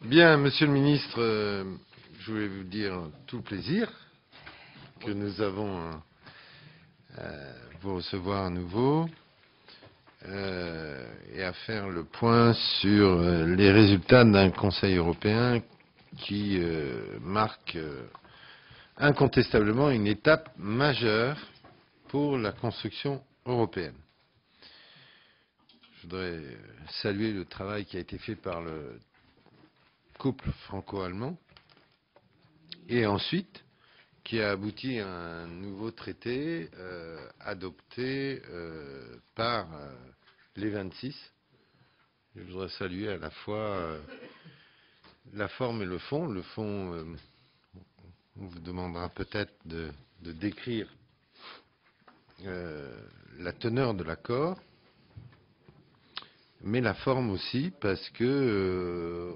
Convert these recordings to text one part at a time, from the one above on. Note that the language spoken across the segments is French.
Bien, Monsieur le Ministre, je voulais vous dire tout le plaisir que nous avons à vous recevoir à nouveau et à faire le point sur les résultats d'un Conseil européen qui marque incontestablement une étape majeure pour la construction européenne. Je voudrais saluer le travail qui a été fait par le couple franco-allemand et ensuite qui a abouti à un nouveau traité adopté par les 26. Je voudrais saluer à la fois la forme et le fond. Le fond, on vous demandera peut-être de décrire la teneur de l'accord, mais la forme aussi, parce que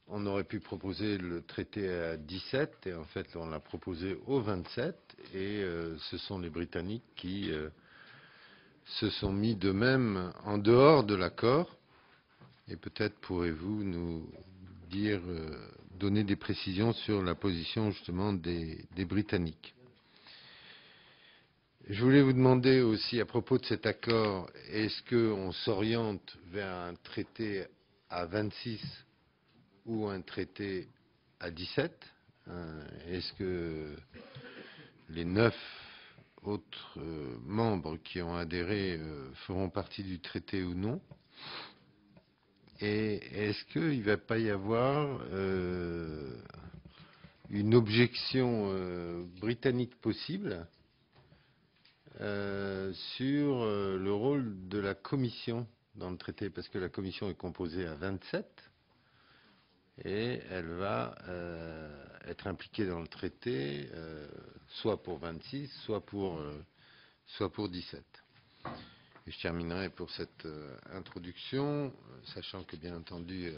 on aurait pu proposer le traité à 17 et en fait on l'a proposé au 27 et ce sont les Britanniques qui se sont mis d'eux-mêmes en dehors de l'accord et peut-être pourrez-vous nous dire, donner des précisions sur la position justement des Britanniques. Je voulais vous demander aussi à propos de cet accord, est-ce qu'on s'oriente vers un traité à 26 ou un traité à 17 ? Est-ce que les 9 autres membres qui ont adhéré feront partie du traité ou non ? Et est-ce qu'il ne va pas y avoir une objection britannique possible sur le rôle de la Commission dans le traité ? Parce que la Commission est composée à 27 et elle va être impliquée dans le traité soit pour 26, soit pour 17. Et je terminerai pour cette introduction, sachant que bien entendu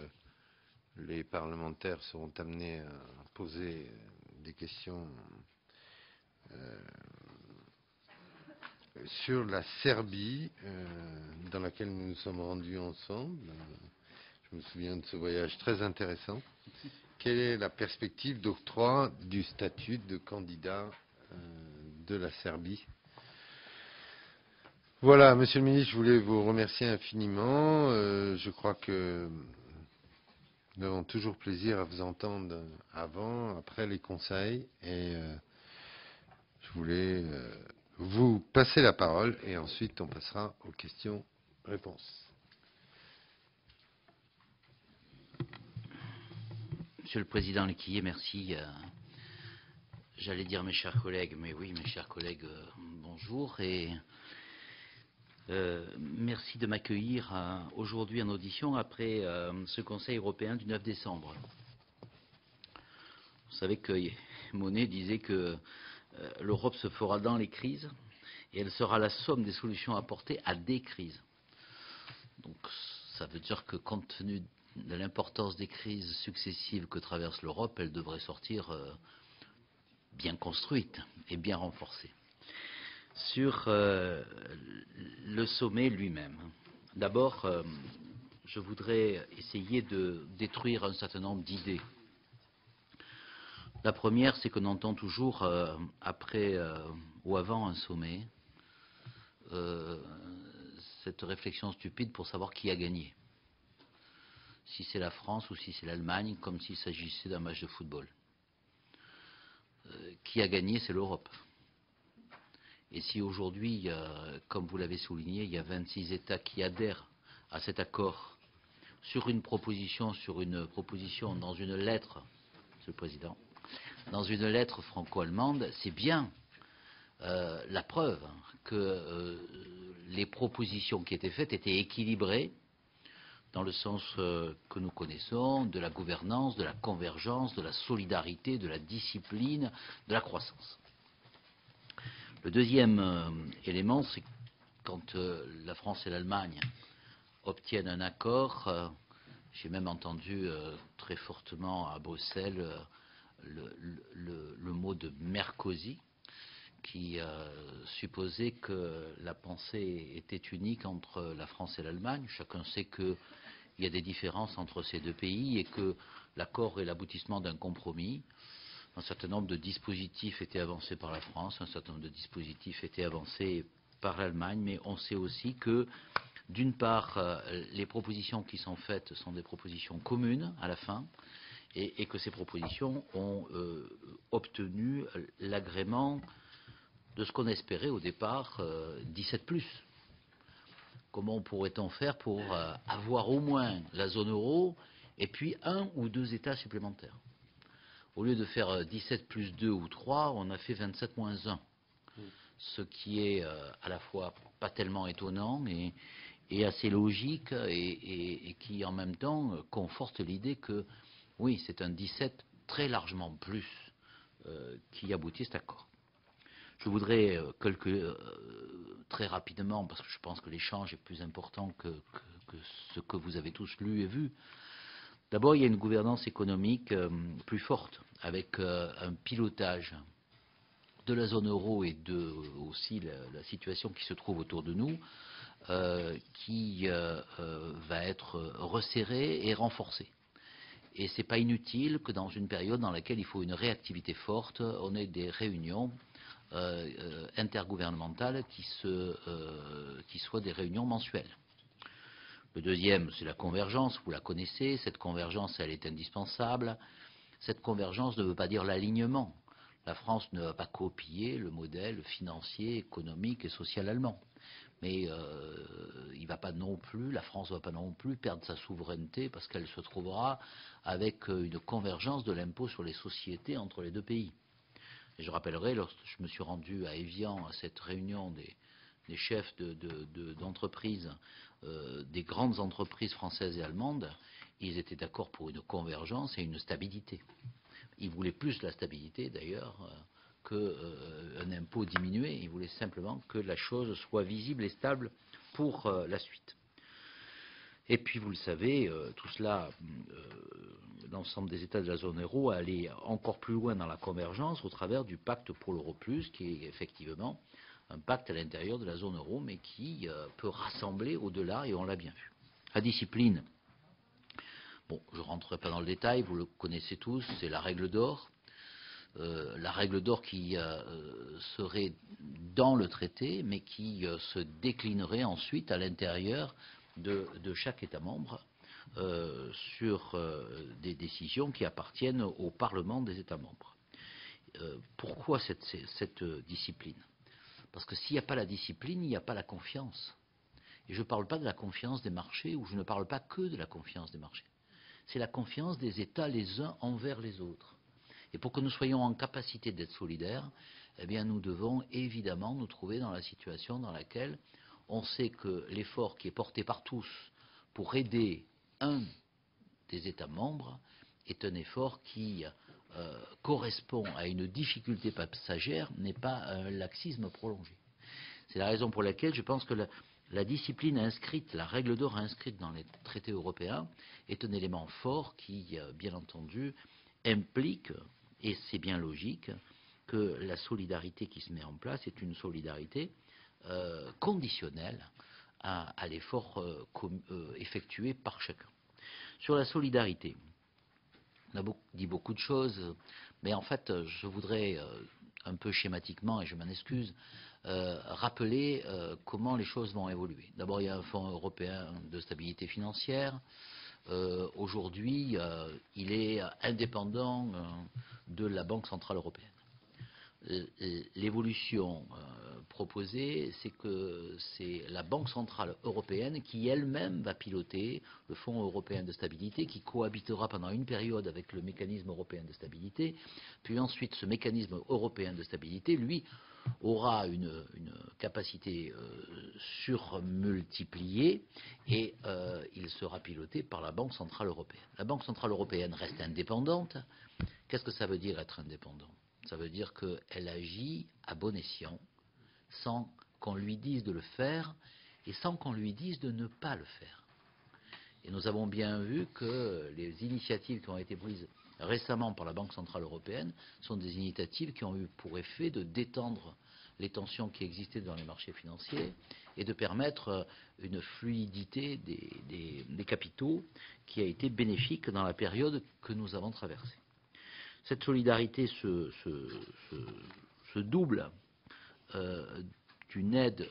les parlementaires seront amenés à poser des questions sur la Serbie, dans laquelle nous nous sommes rendus ensemble. Je me souviens de ce voyage très intéressant. Quelle est la perspective d'octroi du statut de candidat de la Serbie ? Voilà, Monsieur le Ministre, je voulais vous remercier infiniment. Je crois que nous avons toujours plaisir à vous entendre avant, après les conseils. Et je voulais vous passer la parole et ensuite on passera aux questions-réponses. Monsieur le Président Lequillier, merci. J'allais dire mes chers collègues, mais oui, mes chers collègues, bonjour. Et merci de m'accueillir aujourd'hui en audition après ce Conseil européen du 9 décembre. Vous savez que Monnet disait que l'Europe se fera dans les crises et elle sera la somme des solutions apportées à des crises. Donc ça veut dire que compte tenu de l'importance des crises successives que traverse l'Europe, elle devrait sortir bien construite et bien renforcée. Sur le sommet lui-même, d'abord, je voudrais essayer de détruire un certain nombre d'idées. La première, c'est qu'on entend toujours, après ou avant un sommet, cette réflexion stupide pour savoir qui a gagné. Si c'est la France ou si c'est l'Allemagne, comme s'il s'agissait d'un match de football. Qui a gagné, c'est l'Europe. Et si aujourd'hui, comme vous l'avez souligné, il y a 26 États qui adhèrent à cet accord sur une proposition dans une lettre, Monsieur le Président, dans une lettre franco-allemande, c'est bien la preuve que les propositions qui étaient faites étaient équilibrées dans le sens que nous connaissons, de la gouvernance, de la convergence, de la solidarité, de la discipline, de la croissance. Le deuxième élément, c'est quand la France et l'Allemagne obtiennent un accord, j'ai même entendu très fortement à Bruxelles le mot de Merkozy, qui supposait que la pensée était unique entre la France et l'Allemagne. Chacun sait que il y a des différences entre ces deux pays et que l'accord est l'aboutissement d'un compromis. Un certain nombre de dispositifs étaient avancés par la France, un certain nombre de dispositifs étaient avancés par l'Allemagne, mais on sait aussi que, d'une part, les propositions qui sont faites sont des propositions communes à la fin, et que ces propositions ont obtenu l'agrément de ce qu'on espérait au départ, 17+. Comment pourrait-on faire pour avoir au moins la zone euro et puis 1 ou 2 États supplémentaires? Au lieu de faire 17 plus 2 ou 3, on a fait 27 moins 1. Ce qui est à la fois pas tellement étonnant et assez logique et qui en même temps conforte l'idée que oui, c'est un 17 très largement plus qui aboutit à cet accord. Je voudrais très rapidement, parce que je pense que l'échange est plus important que ce que vous avez tous lu et vu. D'abord, il y a une gouvernance économique plus forte, avec un pilotage de la zone euro et de aussi la situation qui se trouve autour de nous, qui va être resserrée et renforcée. Et ce n'est pas inutile que dans une période dans laquelle il faut une réactivité forte, on ait des réunions intergouvernementales qui soient des réunions mensuelles. Le deuxième, c'est la convergence, vous la connaissez, cette convergence, elle est indispensable. Cette convergence ne veut pas dire l'alignement. La France ne va pas copier le modèle financier, économique et social allemand. Mais la France ne va pas non plus perdre sa souveraineté parce qu'elle se trouvera avec une convergence de l'impôt sur les sociétés entre les deux pays. Et je rappellerai, lorsque je me suis rendu à Évian à cette réunion des chefs d'entreprise, des grandes entreprises françaises et allemandes, ils étaient d'accord pour une convergence et une stabilité. Ils voulaient plus la stabilité d'ailleurs qu'un impôt diminué. Ils voulaient simplement que la chose soit visible et stable pour la suite. Et puis vous le savez, tout cela, l'ensemble des États de la zone euro a allé encore plus loin dans la convergence au travers du pacte pour l'euro plus, qui est effectivement un pacte à l'intérieur de la zone euro, mais qui peut rassembler au-delà, et on l'a bien vu. La discipline, bon, je ne rentrerai pas dans le détail, vous le connaissez tous, c'est la règle d'or. La règle d'or qui serait dans le traité, mais qui se déclinerait ensuite à l'intérieur de chaque État membre sur des décisions qui appartiennent au Parlement des États membres. Pourquoi cette discipline? Parce que s'il n'y a pas la discipline, il n'y a pas la confiance. Et je ne parle pas de la confiance des marchés, ou je ne parle pas que de la confiance des marchés. C'est la confiance des États les uns envers les autres. Et pour que nous soyons en capacité d'être solidaires, eh bien, nous devons évidemment nous trouver dans la situation dans laquelle on sait que l'effort qui est porté par tous pour aider un des États membres est un effort qui correspond à une difficulté passagère, n'est pas un laxisme prolongé. C'est la raison pour laquelle je pense que la discipline inscrite, la règle d'or inscrite dans les traités européens est un élément fort qui, bien entendu, implique, et c'est bien logique, que la solidarité qui se met en place est une solidarité conditionnelle à l'effort effectué par chacun. Sur la solidarité, on a dit beaucoup de choses, mais en fait, je voudrais, un peu schématiquement, et je m'en excuse, rappeler comment les choses vont évoluer. D'abord, il y a un fonds européen de stabilité financière. Aujourd'hui, il est indépendant de la Banque centrale européenne. L'évolution proposée, c'est que c'est la Banque centrale européenne qui elle-même va piloter le Fonds européen de stabilité, qui cohabitera pendant une période avec le mécanisme européen de stabilité. Puis ensuite, ce mécanisme européen de stabilité, lui, aura une capacité surmultipliée et il sera piloté par la Banque centrale européenne. La Banque centrale européenne reste indépendante. Qu'est-ce que ça veut dire être indépendant? Ça veut dire qu'elle agit à bon escient, sans qu'on lui dise de le faire et sans qu'on lui dise de ne pas le faire. Et nous avons bien vu que les initiatives qui ont été prises récemment par la Banque centrale européenne sont des initiatives qui ont eu pour effet de détendre les tensions qui existaient dans les marchés financiers et de permettre une fluidité des capitaux qui a été bénéfique dans la période que nous avons traversée. Cette solidarité se double d'une aide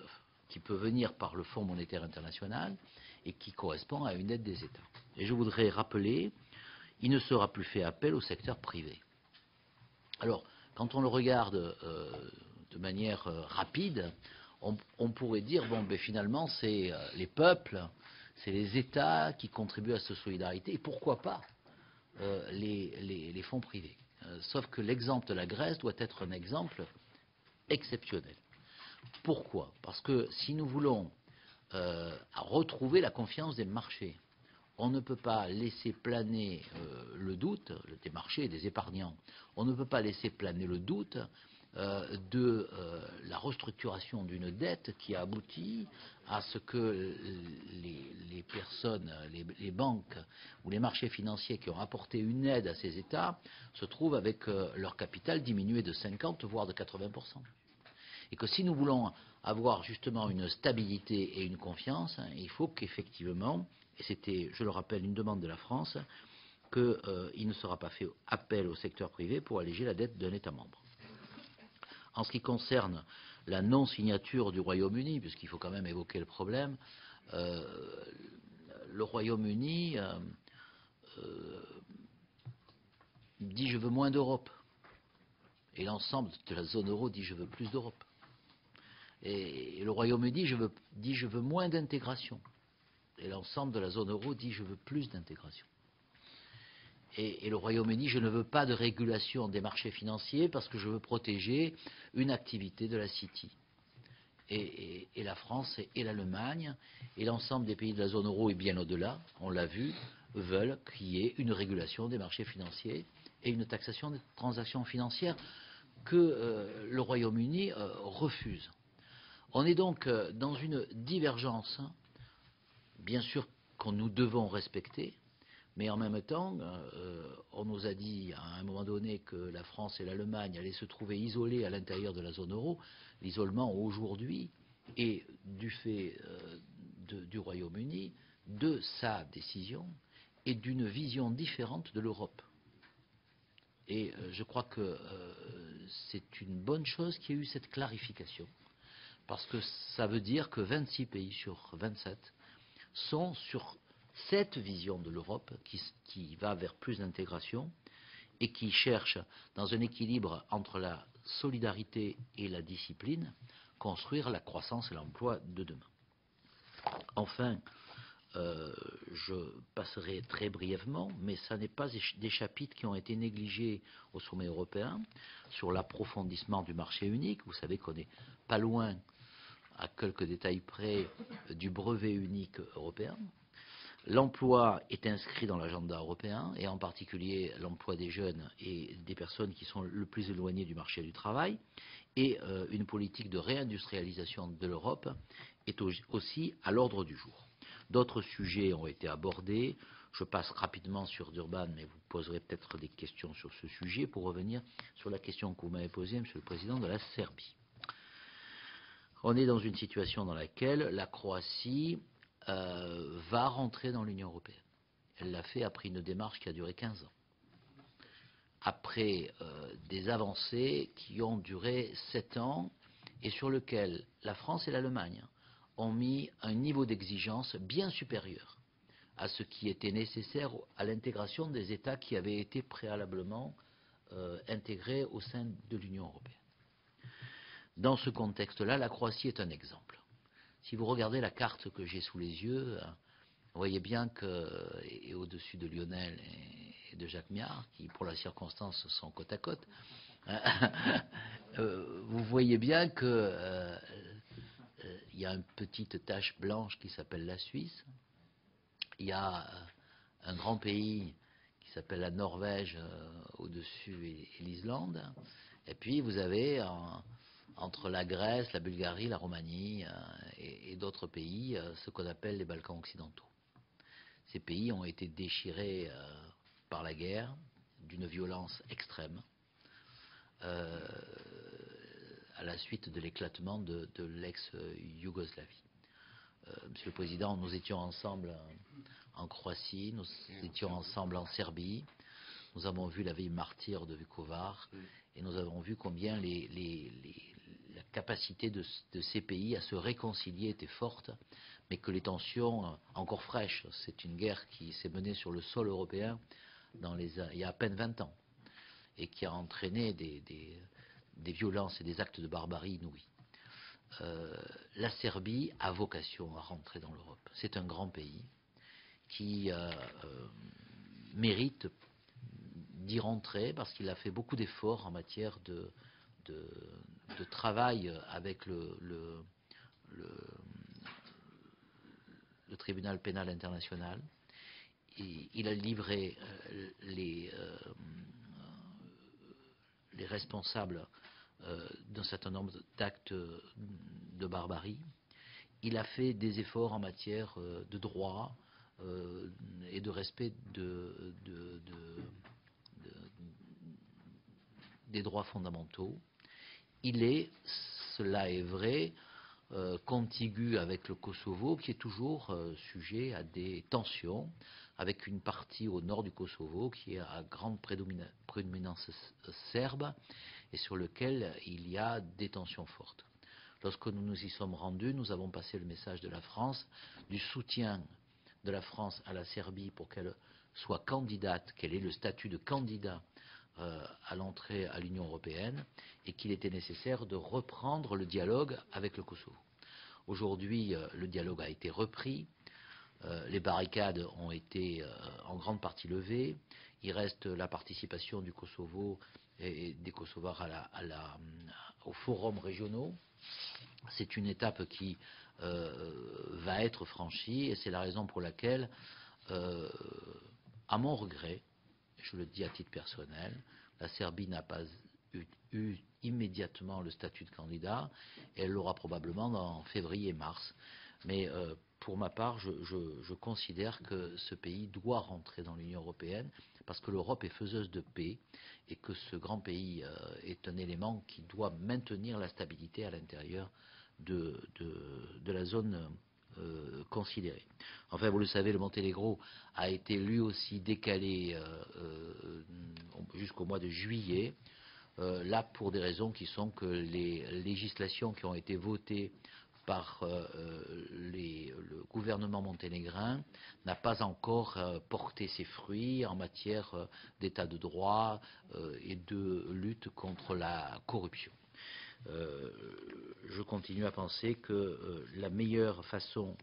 qui peut venir par le Fonds monétaire international et qui correspond à une aide des États. Et je voudrais rappeler, il ne sera plus fait appel au secteur privé. Alors, quand on le regarde de manière rapide, on pourrait dire, bon, ben, finalement, c'est les peuples, c'est les États qui contribuent à cette solidarité, et pourquoi pas les fonds privés. Sauf que l'exemple de la Grèce doit être un exemple exceptionnel. Pourquoi? Parce que si nous voulons retrouver la confiance des marchés, on ne peut pas laisser planer le doute, des marchés et des épargnants, on ne peut pas laisser planer le doute de la restructuration d'une dette qui a abouti à ce que les personnes, les banques ou les marchés financiers qui ont apporté une aide à ces États se trouvent avec leur capital diminué de 50 voire de 80%. Et que si nous voulons avoir justement une stabilité et une confiance, il faut qu'effectivement, et c'était, je le rappelle, une demande de la France, qu'il ne sera pas fait appel au secteur privé pour alléger la dette d'un État membre. En ce qui concerne la non-signature du Royaume-Uni, puisqu'il faut quand même évoquer le problème, le Royaume-Uni dit je veux moins d'Europe. Et l'ensemble de la zone euro dit je veux plus d'Europe. Et le Royaume-Uni dit je veux moins d'intégration. Et l'ensemble de la zone euro dit je veux plus d'intégration. Et le Royaume-Uni, je ne veux pas de régulation des marchés financiers parce que je veux protéger une activité de la City. Et la France et l'Allemagne et l'ensemble des pays de la zone euro et bien au-delà, on l'a vu, veulent qu'il y ait une régulation des marchés financiers et une taxation des transactions financières que le Royaume-Uni refuse. On est donc dans une divergence, bien sûr, que nous devons respecter, mais en même temps, on nous a dit à un moment donné que la France et l'Allemagne allaient se trouver isolées à l'intérieur de la zone euro. L'isolement aujourd'hui est du fait du Royaume-Uni, de sa décision et d'une vision différente de l'Europe. Et je crois que c'est une bonne chose qu'il y ait eu cette clarification. Parce que ça veut dire que 26 pays sur 27 sont sur cette vision de l'Europe qui va vers plus d'intégration et qui cherche, dans un équilibre entre la solidarité et la discipline, construire la croissance et l'emploi de demain. Enfin, je passerai très brièvement, mais ça n'est pas des chapitres qui ont été négligés au sommet européen, sur l'approfondissement du marché unique. Vous savez qu'on n'est pas loin, à quelques détails près, du brevet unique européen. L'emploi est inscrit dans l'agenda européen, et en particulier l'emploi des jeunes et des personnes qui sont le plus éloignées du marché du travail. Et une politique de réindustrialisation de l'Europe est aussi à l'ordre du jour. D'autres sujets ont été abordés. Je passe rapidement sur Durban, mais vous poserez peut-être des questions sur ce sujet pour revenir sur la question que vous m'avez posée, Monsieur le Président, de la Serbie. On est dans une situation dans laquelle la Croatie va rentrer dans l'Union européenne. Elle l'a fait après une démarche qui a duré 15 ans. Après des avancées qui ont duré 7 ans et sur lesquelles la France et l'Allemagne ont mis un niveau d'exigence bien supérieur à ce qui était nécessaire à l'intégration des États qui avaient été préalablement intégrés au sein de l'Union européenne. Dans ce contexte-là, la Croatie est un exemple. Si vous regardez la carte que j'ai sous les yeux, vous voyez bien que, et au-dessus de Lionel et de Jacques Miard, qui pour la circonstance sont côte à côte, vous voyez bien que il y a une petite tache blanche qui s'appelle la Suisse, il y a un grand pays qui s'appelle la Norvège au-dessus et l'Islande, et puis vous avez entre la Grèce, la Bulgarie, la Roumanie et d'autres pays, ce qu'on appelle les Balkans occidentaux. Ces pays ont été déchirés par la guerre d'une violence extrême, à la suite de l'éclatement de l'ex-Yougoslavie. Monsieur le Président, nous étions ensemble en Croatie, nous étions ensemble en Serbie, nous avons vu la ville martyre de Vukovar et nous avons vu combien la capacité de ces pays à se réconcilier était forte, mais que les tensions encore fraîches, c'est une guerre qui s'est menée sur le sol européen il y a à peine 20 ans et qui a entraîné des violences et des actes de barbarie inouïs. La Serbie a vocation à rentrer dans l'Europe. C'est un grand pays qui mérite d'y rentrer parce qu'il a fait beaucoup d'efforts en matière de travail avec le tribunal pénal international. Il a livré les responsables d'un certain nombre d'actes de barbarie. Il a fait des efforts en matière de droit et de respect des droits fondamentaux. Il est, cela est vrai, contigu avec le Kosovo, qui est toujours sujet à des tensions, avec une partie au nord du Kosovo qui est à grande prédominance serbe et sur lequel il y a des tensions fortes. Lorsque nous nous y sommes rendus, nous avons passé le message de la France, du soutien de la France à la Serbie pour qu'elle soit candidate, qu'elle ait le statut de candidat à l'entrée à l'Union européenne et qu'il était nécessaire de reprendre le dialogue avec le Kosovo. Aujourd'hui, le dialogue a été repris, les barricades ont été en grande partie levées, il reste la participation du Kosovo et des Kosovars aux forums régionaux. C'est une étape qui va être franchie et c'est la raison pour laquelle, à mon regret, je le dis à titre personnel, la Serbie n'a pas eu immédiatement le statut de candidat et elle l'aura probablement en février-mars. Mais pour ma part, je considère que ce pays doit rentrer dans l'Union européenne parce que l'Europe est faiseuse de paix et que ce grand pays est un élément qui doit maintenir la stabilité à l'intérieur de la zone considérée. Enfin, vous le savez, le Monténégro a été lui aussi décalé jusqu'au mois de juillet, là pour des raisons qui sont que les législations qui ont été votées par le gouvernement monténégrin n'a pas encore porté ses fruits en matière d'état de droit et de lutte contre la corruption. Je continue à penser que la meilleure façon,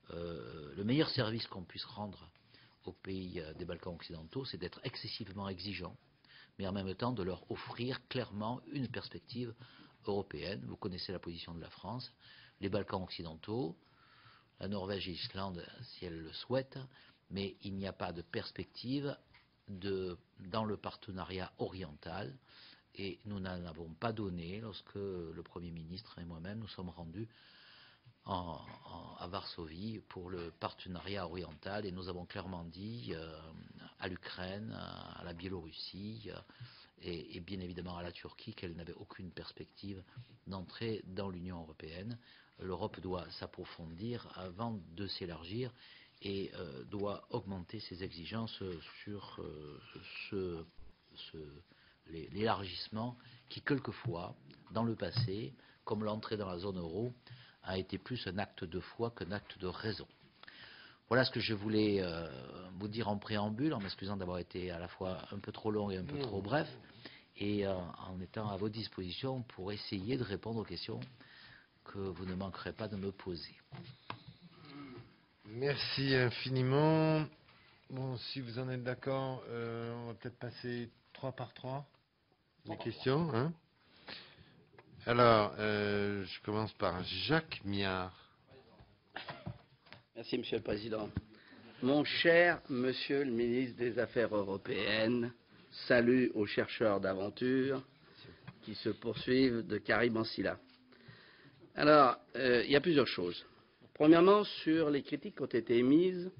le meilleur service qu'on puisse rendre aux pays des Balkans occidentaux, c'est d'être excessivement exigeant, mais en même temps de leur offrir clairement une perspective européenne. Vous connaissez la position de la France. Les Balkans occidentaux, la Norvège et l'Islande, si elles le souhaitent, mais il n'y a pas de perspective dans le partenariat oriental. Et nous n'en avons pas donné lorsque le Premier ministre et moi-même nous sommes rendus à Varsovie pour le partenariat oriental et nous avons clairement dit à l'Ukraine, à la Biélorussie et bien évidemment à la Turquie qu'elle n'avait aucune perspective d'entrer dans l'Union européenne. L'Europe doit s'approfondir avant de s'élargir et doit augmenter ses exigences sur l'élargissement qui, quelquefois, dans le passé, comme l'entrée dans la zone euro, a été plus un acte de foi qu'un acte de raison. Voilà ce que je voulais vous dire en préambule, en m'excusant d'avoir été à la fois un peu trop long et un peu trop bref, et en étant à votre disposition pour essayer de répondre aux questions que vous ne manquerez pas de me poser. Merci infiniment. Bon, si vous en êtes d'accord, on va peut-être passer 3 par 3 les questions. Hein. Alors, je commence par Jacques Miard. Merci, Monsieur le Président. Mon cher Monsieur le ministre des Affaires européennes, salut aux chercheurs d'aventure qui se poursuivent de Karim Ansila. Alors, il y a plusieurs choses. Premièrement, sur les critiques qui ont été émises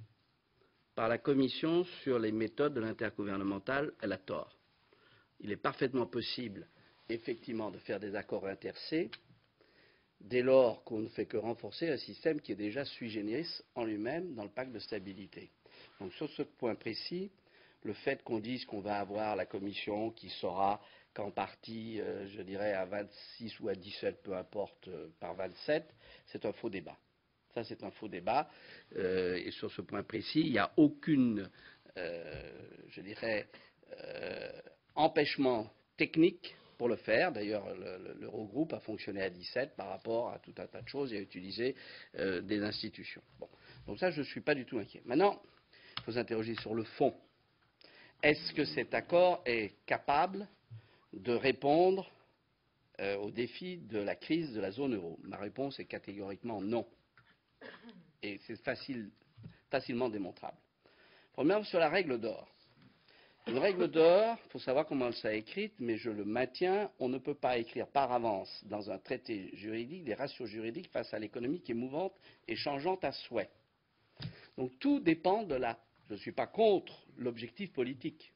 par la Commission sur les méthodes de l'intergouvernemental, elle a tort. Il est parfaitement possible effectivement de faire des accords inter-C dès lors qu'on ne fait que renforcer un système qui est déjà sui generis en lui-même dans le pacte de stabilité. Donc sur ce point précis, le fait qu'on dise qu'on va avoir la Commission qui sera qu'en partie, je dirais, à 26 ou à 17, peu importe, par 27, c'est un faux débat. Ça, c'est un faux débat. Et sur ce point précis, il n'y a aucune, je dirais, empêchement technique pour le faire. D'ailleurs, l'Eurogroupe a fonctionné à 17 par rapport à tout un tas de choses et a utilisé des institutions. Bon. Donc ça, je ne suis pas du tout inquiet. Maintenant, il faut s'interroger sur le fond. Est-ce que cet accord est capable de répondre aux défis de la crise de la zone euro? Ma réponse est catégoriquement non. Et c'est facilement démontrable. Premièrement, sur la règle d'or. Une règle d'or, il faut savoir comment elle s'est écrite, mais je le maintiens, on ne peut pas écrire par avance dans un traité juridique des ratios juridiques face à l'économie qui est mouvante et changeante à souhait. Donc tout dépend de la... Je ne suis pas contre l'objectif politique.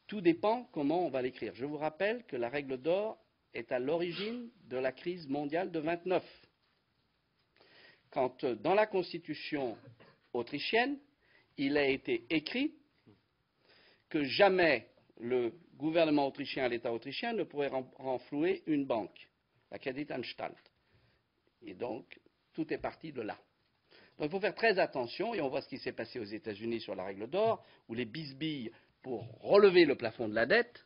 Tout dépend comment on va l'écrire. Je vous rappelle que la règle d'or est à l'origine de la crise mondiale de 29. Quand dans la Constitution autrichienne, il a été écrit que jamais le gouvernement autrichien, l'État autrichien, ne pourrait renflouer une banque, la Kreditanstalt. Et donc, tout est parti de là. Donc, il faut faire très attention, et on voit ce qui s'est passé aux États-Unis sur la règle d'or, où les bisbilles pour relever le plafond de la dette,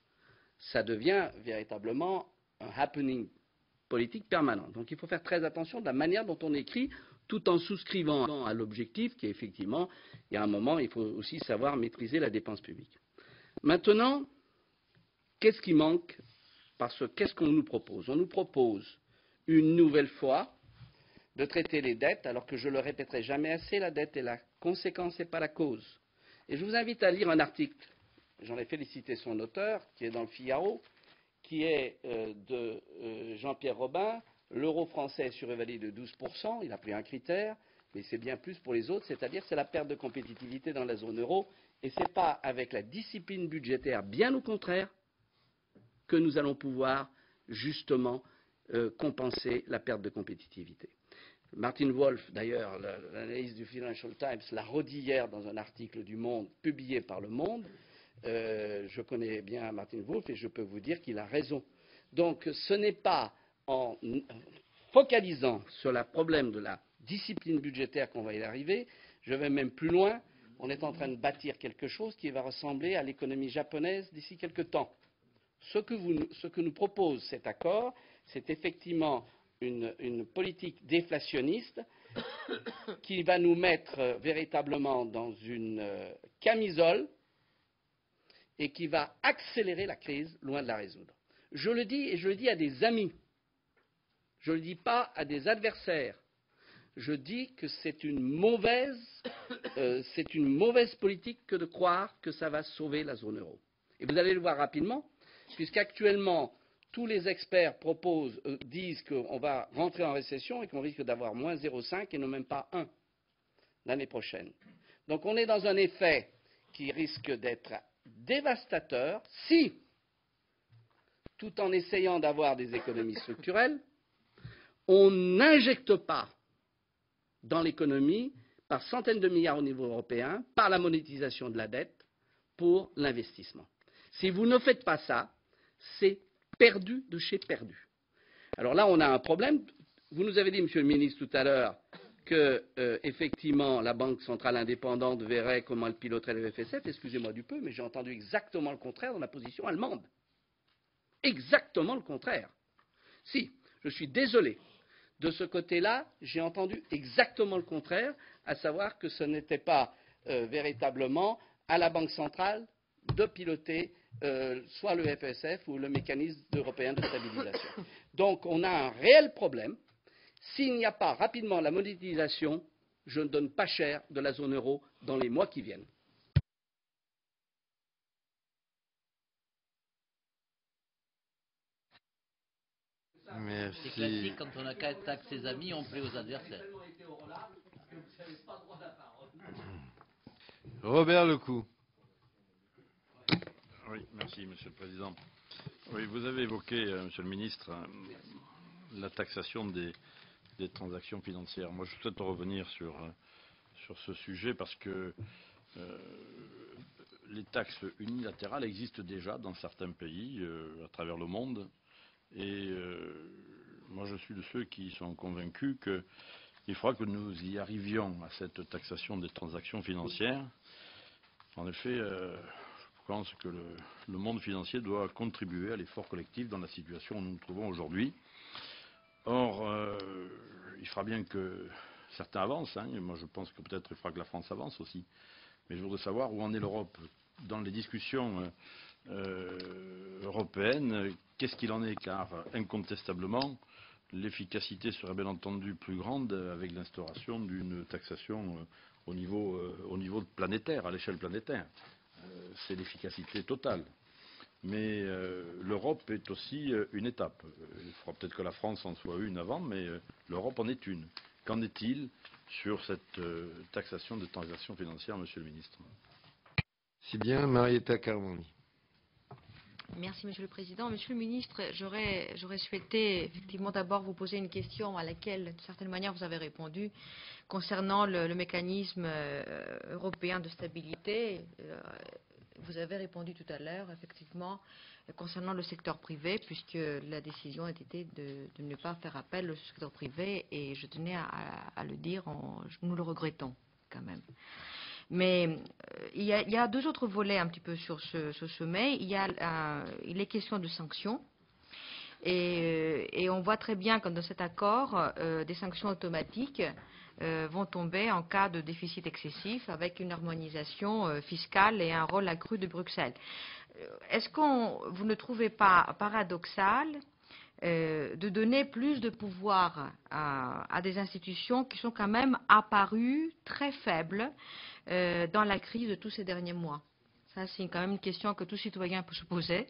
ça devient véritablement un happening politique permanent. Donc, il faut faire très attention de la manière dont on écrit, tout en souscrivant à l'objectif qui est effectivement, il y a un moment, il faut aussi savoir maîtriser la dépense publique. Maintenant, qu'est-ce qui manque? Parce que qu'est-ce qu'on nous propose? On nous propose une nouvelle fois de traiter les dettes, alors que je le répéterai jamais assez, la dette est la conséquence et pas la cause. Et je vous invite à lire un article, j'en ai félicité son auteur, qui est dans le Figaro, qui est de Jean-Pierre Robin. L'euro français est surévalué de 12%, il a pris un critère, mais c'est bien plus pour les autres, c'est-à-dire c'est la perte de compétitivité dans la zone euro, et ce n'est pas avec la discipline budgétaire, bien au contraire, que nous allons pouvoir justement compenser la perte de compétitivité. Martin Wolf, d'ailleurs, l'analyse du Financial Times, l'a redit hier dans un article du Monde publié par Le Monde. Je connais bien Martin Wolf et je peux vous dire qu'il a raison. Donc ce n'est pas en focalisant sur le problème de la discipline budgétaire qu'on va y arriver. Je vais même plus loin. On est en train de bâtir quelque chose qui va ressembler à l'économie japonaise d'ici quelque temps. Ce que nous propose cet accord, c'est effectivement une politique déflationniste qui va nous mettre véritablement dans une camisole et qui va accélérer la crise, loin de la résoudre. Je le dis, et je le dis à des amis. Je ne le dis pas à des adversaires. Je dis que c'est une mauvaise politique que de croire que ça va sauver la zone euro. Et vous allez le voir rapidement, puisqu'actuellement, tous les experts disent qu'on va rentrer en récession et qu'on risque d'avoir moins 0,5 et non même pas 1 l'année prochaine. Donc on est dans un effet qui risque d'être dévastateur si, tout en essayant d'avoir des économies structurelles, on n'injecte pas dans l'économie par centaines de milliards au niveau européen, par la monétisation de la dette, pour l'investissement. Si vous ne faites pas ça, c'est perdu de chez perdu. Alors là, on a un problème. Vous nous avez dit, Monsieur le Ministre, tout à l'heure, que effectivement la Banque centrale indépendante verrait comment elle piloterait le FSF. Excusez-moi du peu, mais j'ai entendu exactement le contraire dans la position allemande. Exactement le contraire. Si, je suis désolé. De ce côté-là, j'ai entendu exactement le contraire, à savoir que ce n'était pas véritablement à la Banque centrale de piloter soit le FSF ou le mécanisme européen de stabilisation. Donc on a un réel problème. S'il n'y a pas rapidement la monétisation, je ne donne pas cher de la zone euro dans les mois qui viennent. Merci. C'est classique, quand on attaque ses amis, on plaît aux adversaires. Robert Lecou. Oui, merci, Monsieur le Président. Oui, vous avez évoqué, Monsieur le Ministre, la taxation des transactions financières. Moi, je souhaite revenir sur ce sujet parce que les taxes unilatérales existent déjà dans certains pays à travers le monde. Et moi, je suis de ceux qui sont convaincus qu'il faudra que nous y arrivions à cette taxation des transactions financières. En effet, je pense que le monde financier doit contribuer à l'effort collectif dans la situation où nous nous trouvons aujourd'hui. Or, il faudra bien que certains avancent, hein, et moi je pense que peut-être il faudra que la France avance aussi. Mais je voudrais savoir où en est l'Europe dans les discussions européennes. Qu'est-ce qu'il en est? Car incontestablement, l'efficacité serait bien entendu plus grande avec l'instauration d'une taxation au niveau planétaire, à l'échelle planétaire. C'est l'efficacité totale. Mais l'Europe est aussi une étape. Il faudra peut-être que la France en soit une avant, mais l'Europe en est une. Qu'en est-il sur cette taxation des transactions financières, Monsieur le Ministre? Si bien, Marietta Carmoni. Merci, Monsieur le Président. Monsieur le Ministre, j'aurais souhaité effectivement d'abord vous poser une question à laquelle, d'une certaine manière, vous avez répondu concernant le mécanisme européen de stabilité. Vous avez répondu tout à l'heure, effectivement, concernant le secteur privé, puisque la décision a été de ne pas faire appel au secteur privé, et je tenais à le dire, nous le regrettons quand même. Mais il y a deux autres volets un petit peu sur ce sommet. Il est question de sanctions. Et on voit très bien que dans cet accord, des sanctions automatiques vont tomber en cas de déficit excessif avec une harmonisation fiscale et un rôle accru de Bruxelles. Est-ce que vous ne trouvez pas paradoxal de donner plus de pouvoir à des institutions qui sont quand même apparues très faibles dans la crise de tous ces derniers mois? Ça, c'est quand même une question que tout citoyen peut se poser.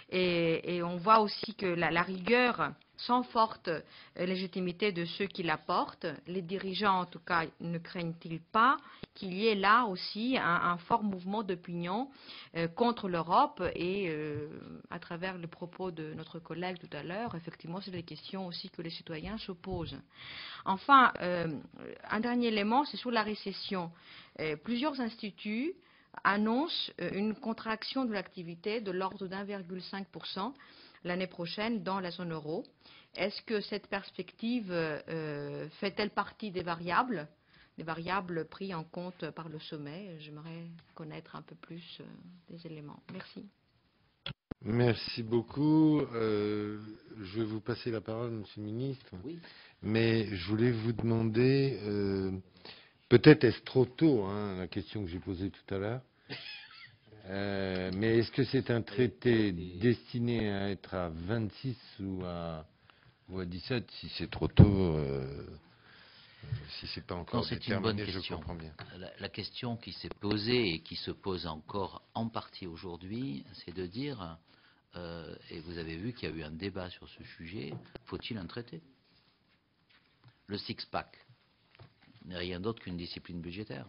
Et on voit aussi que la rigueur sans forte légitimité de ceux qui la portent, les dirigeants en tout cas ne craignent-ils pas qu'il y ait là aussi un fort mouvement d'opinion contre l'Europe et à travers le propos de notre collègue tout à l'heure, effectivement c'est des questions aussi que les citoyens se posent. Enfin, un dernier élément, c'est sur la récession. Plusieurs instituts annonce une contraction de l'activité de l'ordre d'1,5% l'année prochaine dans la zone euro. Est-ce que cette perspective fait-elle partie des variables prises en compte par le sommet? J'aimerais connaître un peu plus des éléments. Merci. Merci beaucoup. Je vais vous passer la parole, Monsieur le Ministre. Oui. Mais je voulais vous demander, peut-être est-ce trop tôt, hein, la question que j'ai posée tout à l'heure, mais est-ce que c'est un traité destiné à être à 26 ou à 17? Si c'est trop tôt, si c'est pas encore déterminé, je comprends bien. La question qui s'est posée et qui se pose encore en partie aujourd'hui, c'est de dire, et vous avez vu qu'il y a eu un débat sur ce sujet, faut-il un traité? Le six-pack n'est rien d'autre qu'une discipline budgétaire.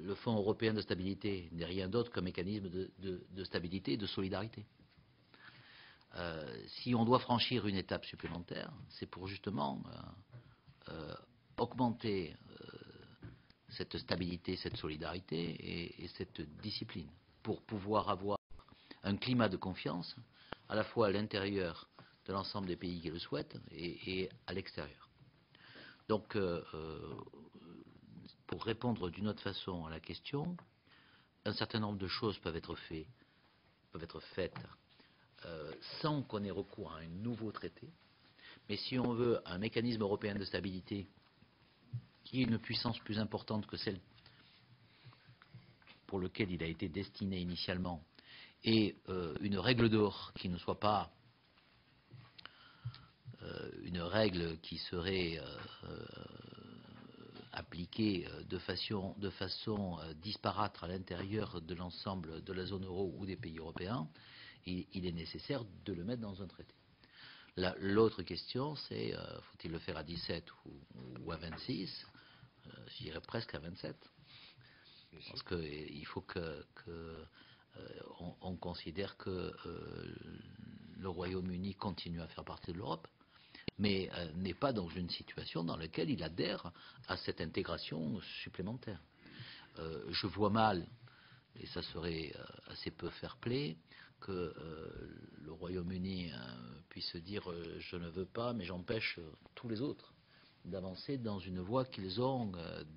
Le Fonds européen de stabilité n'est rien d'autre qu'un mécanisme de stabilité et de solidarité. Si on doit franchir une étape supplémentaire, c'est pour justement augmenter cette stabilité, cette solidarité et cette discipline, pour pouvoir avoir un climat de confiance à la fois à l'intérieur de l'ensemble des pays qui le souhaitent et à l'extérieur. Donc, pour répondre d'une autre façon à la question, un certain nombre de choses peuvent être faites sans qu'on ait recours à un nouveau traité. Mais si on veut un mécanisme européen de stabilité qui ait une puissance plus importante que celle pour laquelle il a été destiné initialement, et une règle d'or qui ne soit pas une règle qui serait appliquée de façon disparate à l'intérieur de l'ensemble de la zone euro ou des pays européens, il est nécessaire de le mettre dans un traité. L'autre question, c'est faut-il le faire à 17 ou à 26? Je dirais presque à 27. Parce qu'il faut qu'on considère que le Royaume-Uni continue à faire partie de l'Europe, mais n'est pas dans une situation dans laquelle il adhère à cette intégration supplémentaire. Je vois mal, et ça serait assez peu fair-play, que le Royaume-Uni puisse dire je ne veux pas, mais j'empêche tous les autres d'avancer dans une voie qu'ils ont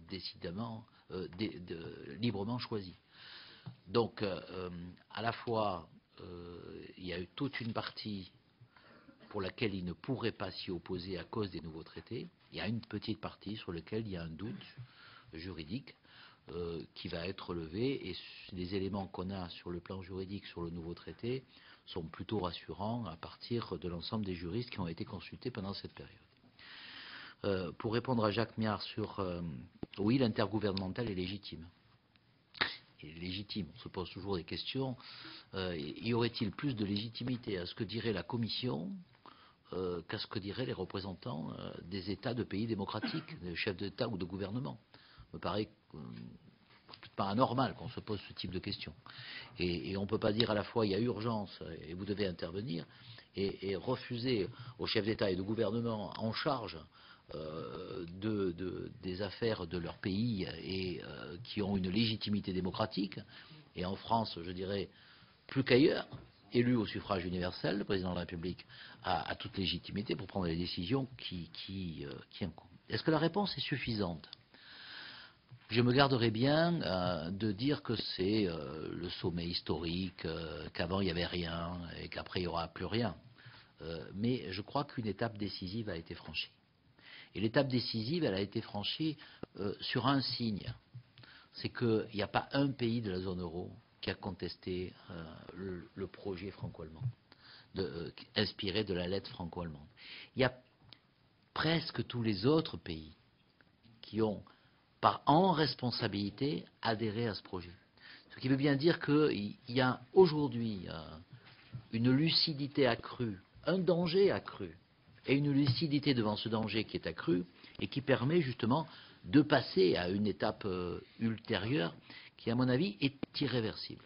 décidément, librement choisie. Donc, à la fois, il y a eu toute une partie pour laquelle il ne pourrait pas s'y opposer à cause des nouveaux traités. Il y a une petite partie sur laquelle il y a un doute juridique qui va être levé, et les éléments qu'on a sur le plan juridique sur le nouveau traité sont plutôt rassurants à partir de l'ensemble des juristes qui ont été consultés pendant cette période. Pour répondre à Jacques Miard sur oui, l'intergouvernemental est légitime. Il est légitime. On se pose toujours des questions. Y aurait-il plus de légitimité à ce que dirait la Commission qu'à ce que diraient les représentants des États de pays démocratiques, des chefs d'État ou de gouvernement? Me paraît pas anormal qu'on se pose ce type de questions. Et on ne peut pas dire à la fois il y a urgence et vous devez intervenir, et refuser aux chefs d'État et de gouvernement en charge des affaires de leur pays et qui ont une légitimité démocratique, et en France, je dirais, plus qu'ailleurs, élu au suffrage universel, le président de la République a toute légitimité pour prendre les décisions qui incombent. Est-ce que la réponse est suffisante? Je me garderai bien de dire que c'est le sommet historique, qu'avant il n'y avait rien et qu'après il n'y aura plus rien. Mais je crois qu'une étape décisive a été franchie. Et l'étape décisive, elle a été franchie sur un signe. C'est qu'il n'y a pas un pays de la zone euro qui a contesté le projet franco-allemand, inspiré de la lettre franco-allemande. Il y a presque tous les autres pays qui ont, en responsabilité, adhéré à ce projet. Ce qui veut bien dire qu'il y a aujourd'hui une lucidité accrue, un danger accru, et une lucidité devant ce danger qui est accru et qui permet justement de passer à une étape ultérieure qui, à mon avis, est irréversible.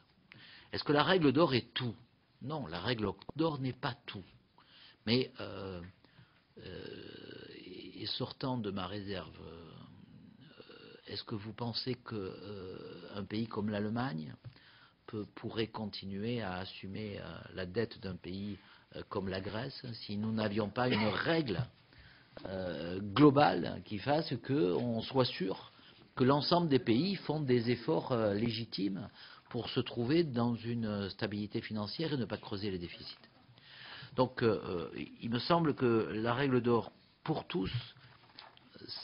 Est-ce que la règle d'or est tout? Non, la règle d'or n'est pas tout. Mais, et sortant de ma réserve, est-ce que vous pensez qu'un pays comme l'Allemagne pourrait continuer à assumer la dette d'un pays comme la Grèce si nous n'avions pas une règle globale qui fasse qu'on soit sûr que l'ensemble des pays font des efforts légitimes pour se trouver dans une stabilité financière et ne pas creuser les déficits? Donc il me semble que la règle d'or pour tous,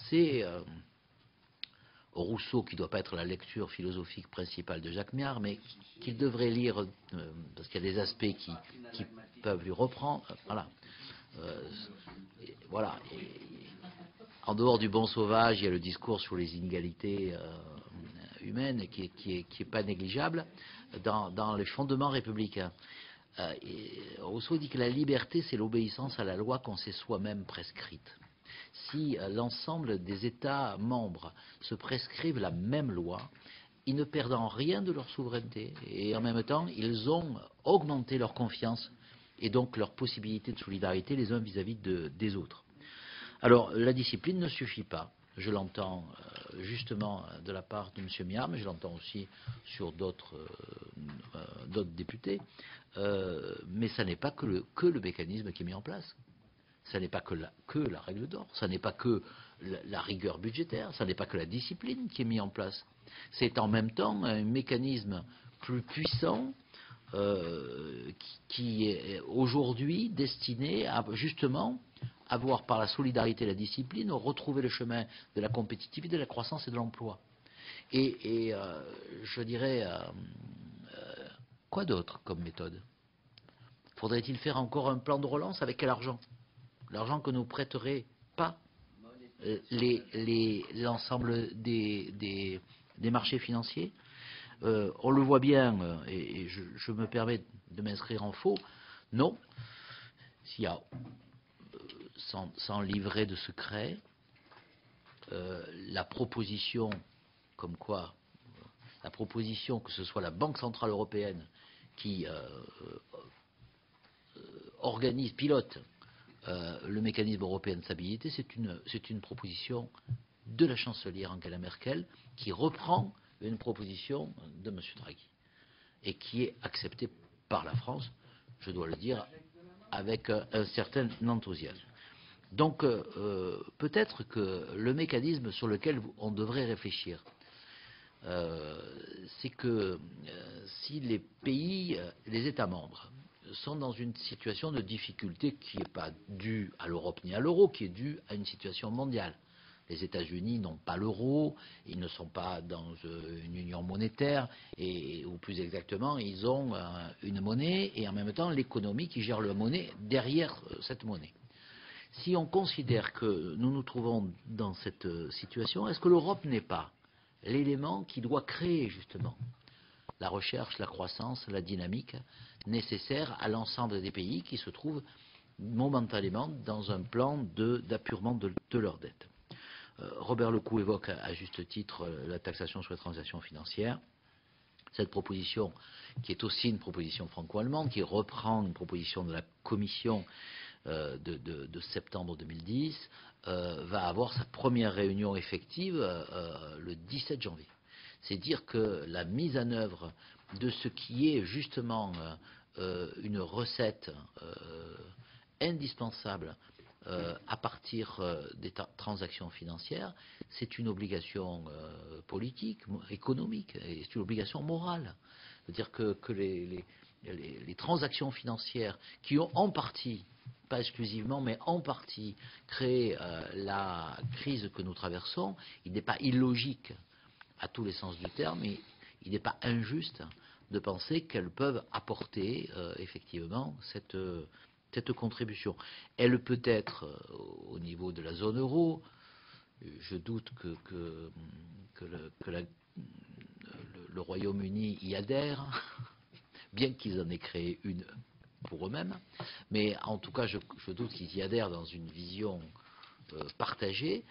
c'est Rousseau, qui ne doit pas être la lecture philosophique principale de Jacques Miard, mais qu'il devrait lire, parce qu'il y a des aspects qui peuvent lui reprendre. Voilà. Voilà. Et en dehors du bon sauvage, il y a le discours sur les inégalités humaines qui est pas négligeable dans les fondements républicains. Rousseau dit que la liberté, c'est l'obéissance à la loi qu'on s'est soi-même prescrite. Si l'ensemble des États membres se prescrivent la même loi, ils ne perdent en rien de leur souveraineté, et en même temps, ils ont augmenté leur confiance et donc leur possibilité de solidarité les uns vis-à-vis des autres. Alors, la discipline ne suffit pas. Je l'entends justement de la part de M. Miard, mais je l'entends aussi sur d'autres députés. Mais ça n'est pas que le mécanisme qui est mis en place. Ça n'est pas que la règle d'or, ça n'est pas que la rigueur budgétaire, ça n'est pas que la discipline qui est mise en place. C'est en même temps un mécanisme plus puissant qui est aujourd'hui destiné à justement avoir par la solidarité et la discipline retrouver le chemin de la compétitivité, de la croissance et de l'emploi. Et je dirais, quoi d'autre comme méthode? Faudrait-il faire encore un plan de relance? Avec quel argent? L'argent que nous prêterait pas l'ensemble des marchés financiers. On le voit bien, et je me permets de m'inscrire en faux. Non, s'il y a, sans livrer de secret, la proposition, comme quoi, la proposition que ce soit la Banque Centrale Européenne qui organise, pilote le mécanisme européen de stabilité, c'est une proposition de la chancelière Angela Merkel qui reprend une proposition de M. Draghi et qui est acceptée par la France, je dois le dire, avec un certain enthousiasme. Donc peut-être que le mécanisme sur lequel on devrait réfléchir, c'est que si les pays, les États membres, sont dans une situation de difficulté qui n'est pas due à l'Europe ni à l'euro, qui est due à une situation mondiale. Les États-Unis n'ont pas l'euro, ils ne sont pas dans une union monétaire, ou plus exactement, ils ont une monnaie et en même temps l'économie qui gère la monnaie derrière cette monnaie. Si on considère que nous nous trouvons dans cette situation, est-ce que l'Europe n'est pas l'élément qui doit créer justement la recherche, la croissance, la dynamique nécessaire à l'ensemble des pays qui se trouvent momentanément dans un plan d'appurement de leur dette? Robert Lecoux évoque à juste titre la taxation sur les transactions financières. Cette proposition, qui est aussi une proposition franco-allemande, qui reprend une proposition de la Commission de septembre 2010, va avoir sa première réunion effective le 17 janvier. C'est dire que la mise en œuvre de ce qui est justement une recette indispensable à partir des transactions financières, c'est une obligation politique, économique, et c'est une obligation morale. C'est-à-dire que les transactions financières qui ont en partie, pas exclusivement, mais en partie créé la crise que nous traversons, il n'est pas illogique à tous les sens du terme, et il n'est pas injuste de penser qu'elles peuvent apporter effectivement cette contribution. Elle peut être au niveau de la zone euro. Je doute que le Royaume-Uni y adhère, bien qu'ils en aient créé une pour eux-mêmes. Mais en tout cas, je doute qu'ils y adhèrent dans une vision partagée.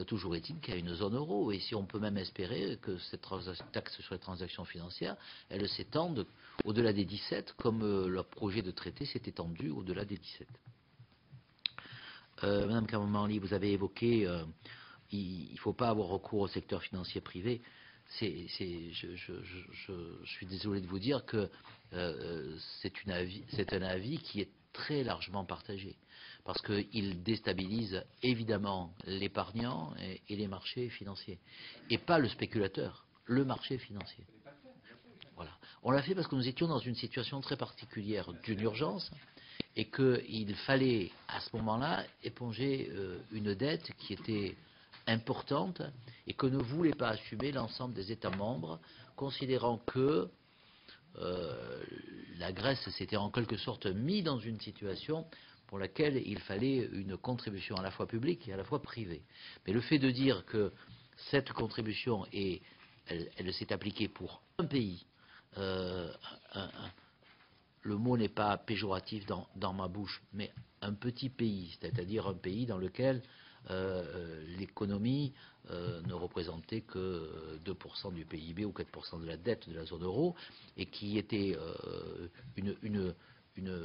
Toujours est-il qu'il y a une zone euro. Et si on peut même espérer que cette taxe sur les transactions financières, elle s'étende au-delà des 17, comme leur projet de traité s'est étendu au-delà des 17. Madame Kammermanli, vous avez évoqué il ne faut pas avoir recours au secteur financier privé. Je suis désolé de vous dire que c'est un avis qui est très largement partagé, parce qu'il déstabilise évidemment l'épargnant et les marchés financiers, et pas le spéculateur, le marché financier. Voilà. On l'a fait parce que nous étions dans une situation très particulière d'une urgence, et qu'il fallait à ce moment-là éponger une dette qui était importante et que ne voulait pas assumer l'ensemble des États membres, considérant que la Grèce s'était en quelque sorte mis dans une situation pour laquelle il fallait une contribution à la fois publique et à la fois privée. Mais le fait de dire que cette contribution elle s'est appliquée pour un pays, le mot n'est pas péjoratif dans ma bouche, mais un petit pays, c'est-à-dire un pays dans lequel l'économie ne représentait que 2% du PIB ou 4% de la dette de la zone euro, et qui était une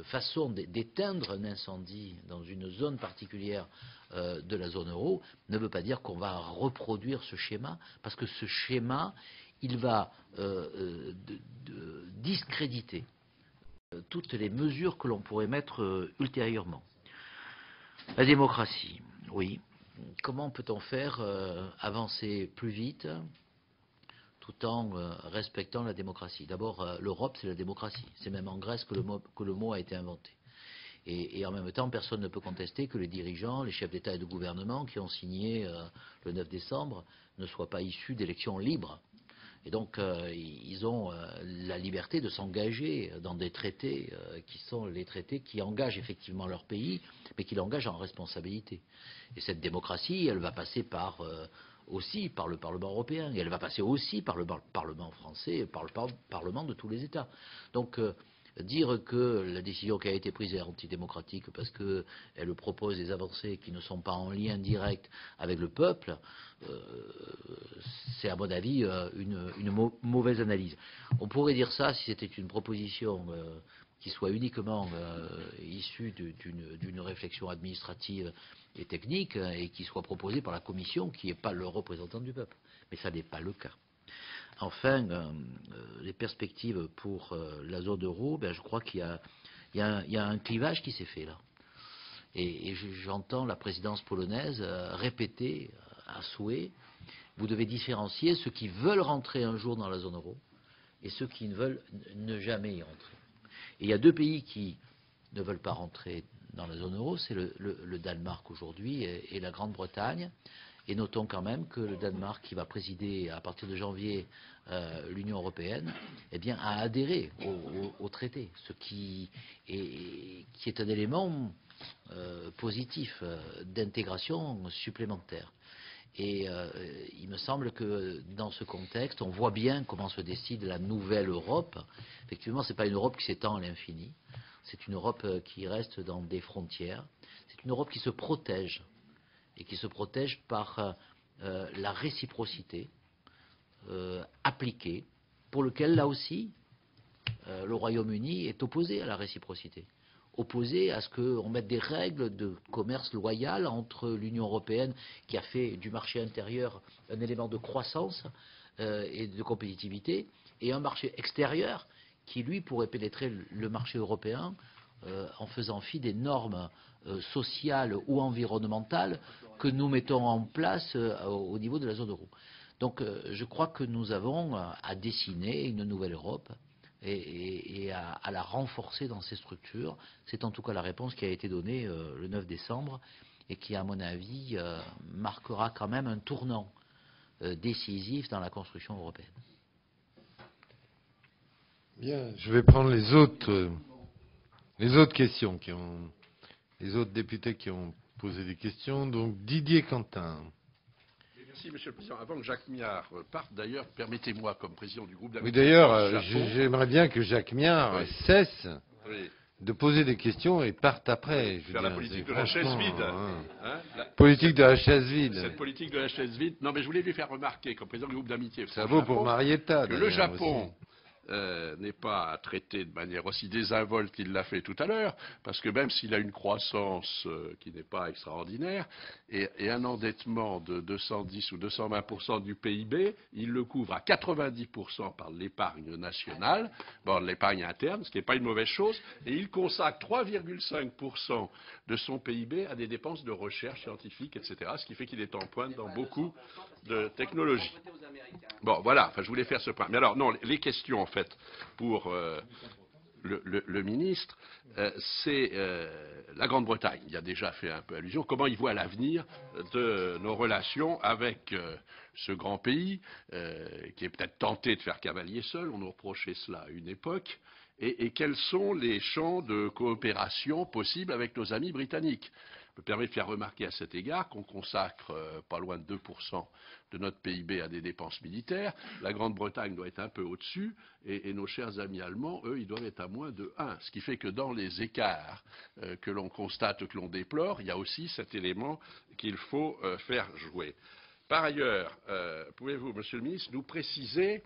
façon d'éteindre un incendie dans une zone particulière de la zone euro, ne veut pas dire qu'on va reproduire ce schéma, parce que ce schéma, il va discréditer toutes les mesures que l'on pourrait mettre ultérieurement. La démocratie, oui. Comment peut-on faire avancer plus vite tout en respectant la démocratie? D'abord, l'Europe, c'est la démocratie. C'est même en Grèce que le mot a été inventé. Et en même temps, personne ne peut contester que les dirigeants, les chefs d'État et de gouvernement qui ont signé le 9 décembre ne soient pas issus d'élections libres. Et donc, ils ont la liberté de s'engager dans des traités qui sont les traités qui engagent effectivement leur pays, mais qui l'engagent en responsabilité. Et cette démocratie, elle va passer aussi par le Parlement européen, et elle va passer aussi par le Parlement français, et par le Parlement de tous les États. Donc, dire que la décision qui a été prise est antidémocratique parce qu'elle propose des avancées qui ne sont pas en lien direct avec le peuple, c'est à mon avis une mauvaise analyse. On pourrait dire ça si c'était une proposition qui soit uniquement issue d'une réflexion administrative et technique et qui soit proposée par la Commission, qui n'est pas le représentant du peuple. Mais ça n'est pas le cas. Enfin, les perspectives pour la zone euro, ben, je crois qu'il y a un clivage qui s'est fait là. Et j'entends la présidence polonaise répéter à souhait, vous devez différencier ceux qui veulent rentrer un jour dans la zone euro et ceux qui ne veulent ne jamais y rentrer. Et il y a deux pays qui ne veulent pas rentrer dans la zone euro, c'est le Danemark aujourd'hui et la Grande-Bretagne. Et notons quand même que le Danemark, qui va présider à partir de janvier l'Union européenne, eh bien, a adhéré au traité, ce qui est un élément positif d'intégration supplémentaire. Et il me semble que dans ce contexte, on voit bien comment se décide la nouvelle Europe. Effectivement, ce n'est pas une Europe qui s'étend à l'infini. C'est une Europe qui reste dans des frontières. C'est une Europe qui se protège. Et qui se protège par la réciprocité appliquée, pour lequel, là aussi, le Royaume-Uni est opposé à la réciprocité. Opposé à ce qu'on mette des règles de commerce loyal entre l'Union européenne, qui a fait du marché intérieur un élément de croissance et de compétitivité, et un marché extérieur qui, lui, pourrait pénétrer le marché européen en faisant fi des normes sociales ou environnementales que nous mettons en place au niveau de la zone euro. Donc je crois que nous avons à dessiner une nouvelle Europe et à la renforcer dans ses structures. C'est en tout cas la réponse qui a été donnée le 9 décembre et qui, à mon avis, marquera quand même un tournant décisif dans la construction européenne. Bien, je vais prendre les autres questions, les autres députés qui ont posé des questions. Donc Didier Quentin. Merci, Monsieur le Président. Avant que Jacques Miard parte, d'ailleurs, permettez-moi, comme président du groupe Oui, d'amitié... d'ailleurs, j'aimerais bien que Jacques Miard cesse de poser des questions et parte après. Faire la politique de la chaise vide. Politique de la chaise vide. Cette politique de la chaise vide. Non, mais je voulais lui faire remarquer, comme président du groupe d'amitié... Ça vaut pour Marietta, que le Japon... n'est pas traité de manière aussi désinvolte qu'il l'a fait tout à l'heure, parce que même s'il a une croissance qui n'est pas extraordinaire et un endettement de 210 ou 220% du PIB, il le couvre à 90% par l'épargne nationale, l'épargne interne, ce qui n'est pas une mauvaise chose, et il consacre 3,5% de son PIB à des dépenses de recherche scientifique, etc., ce qui fait qu'il est en pointe dans beaucoup de technologies. Bon, voilà, enfin, je voulais faire ce point. Mais alors, non, les questions, en fait, pour le ministre, c'est la Grande-Bretagne. Il a déjà fait un peu allusion. Comment il voit l'avenir de nos relations avec ce grand pays, qui est peut-être tenté de faire cavalier seul, on nous reprochait cela à une époque, et quels sont les champs de coopération possibles avec nos amis britanniques. Je me permets de faire remarquer à cet égard qu'on consacre pas loin de 2% de notre PIB à des dépenses militaires. La Grande-Bretagne doit être un peu au-dessus et nos chers amis allemands, eux, ils doivent être à moins de 1. Ce qui fait que dans les écarts que l'on constate, que l'on déplore, il y a aussi cet élément qu'il faut faire jouer. Par ailleurs, pouvez-vous, Monsieur le ministre, nous préciser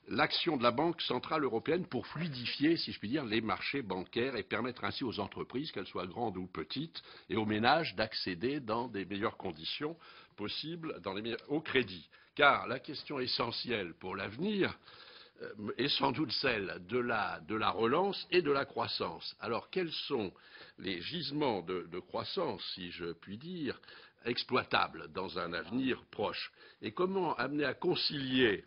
l'action de la Banque centrale européenne pour fluidifier, si je puis dire, les marchés bancaires et permettre ainsi aux entreprises, qu'elles soient grandes ou petites, et aux ménages d'accéder dans des meilleures conditions possibles au crédit. Car la question essentielle pour l'avenir est sans doute celle de la relance et de la croissance. Alors, quels sont les gisements de croissance, si je puis dire, exploitables dans un avenir proche? Et comment amener à concilier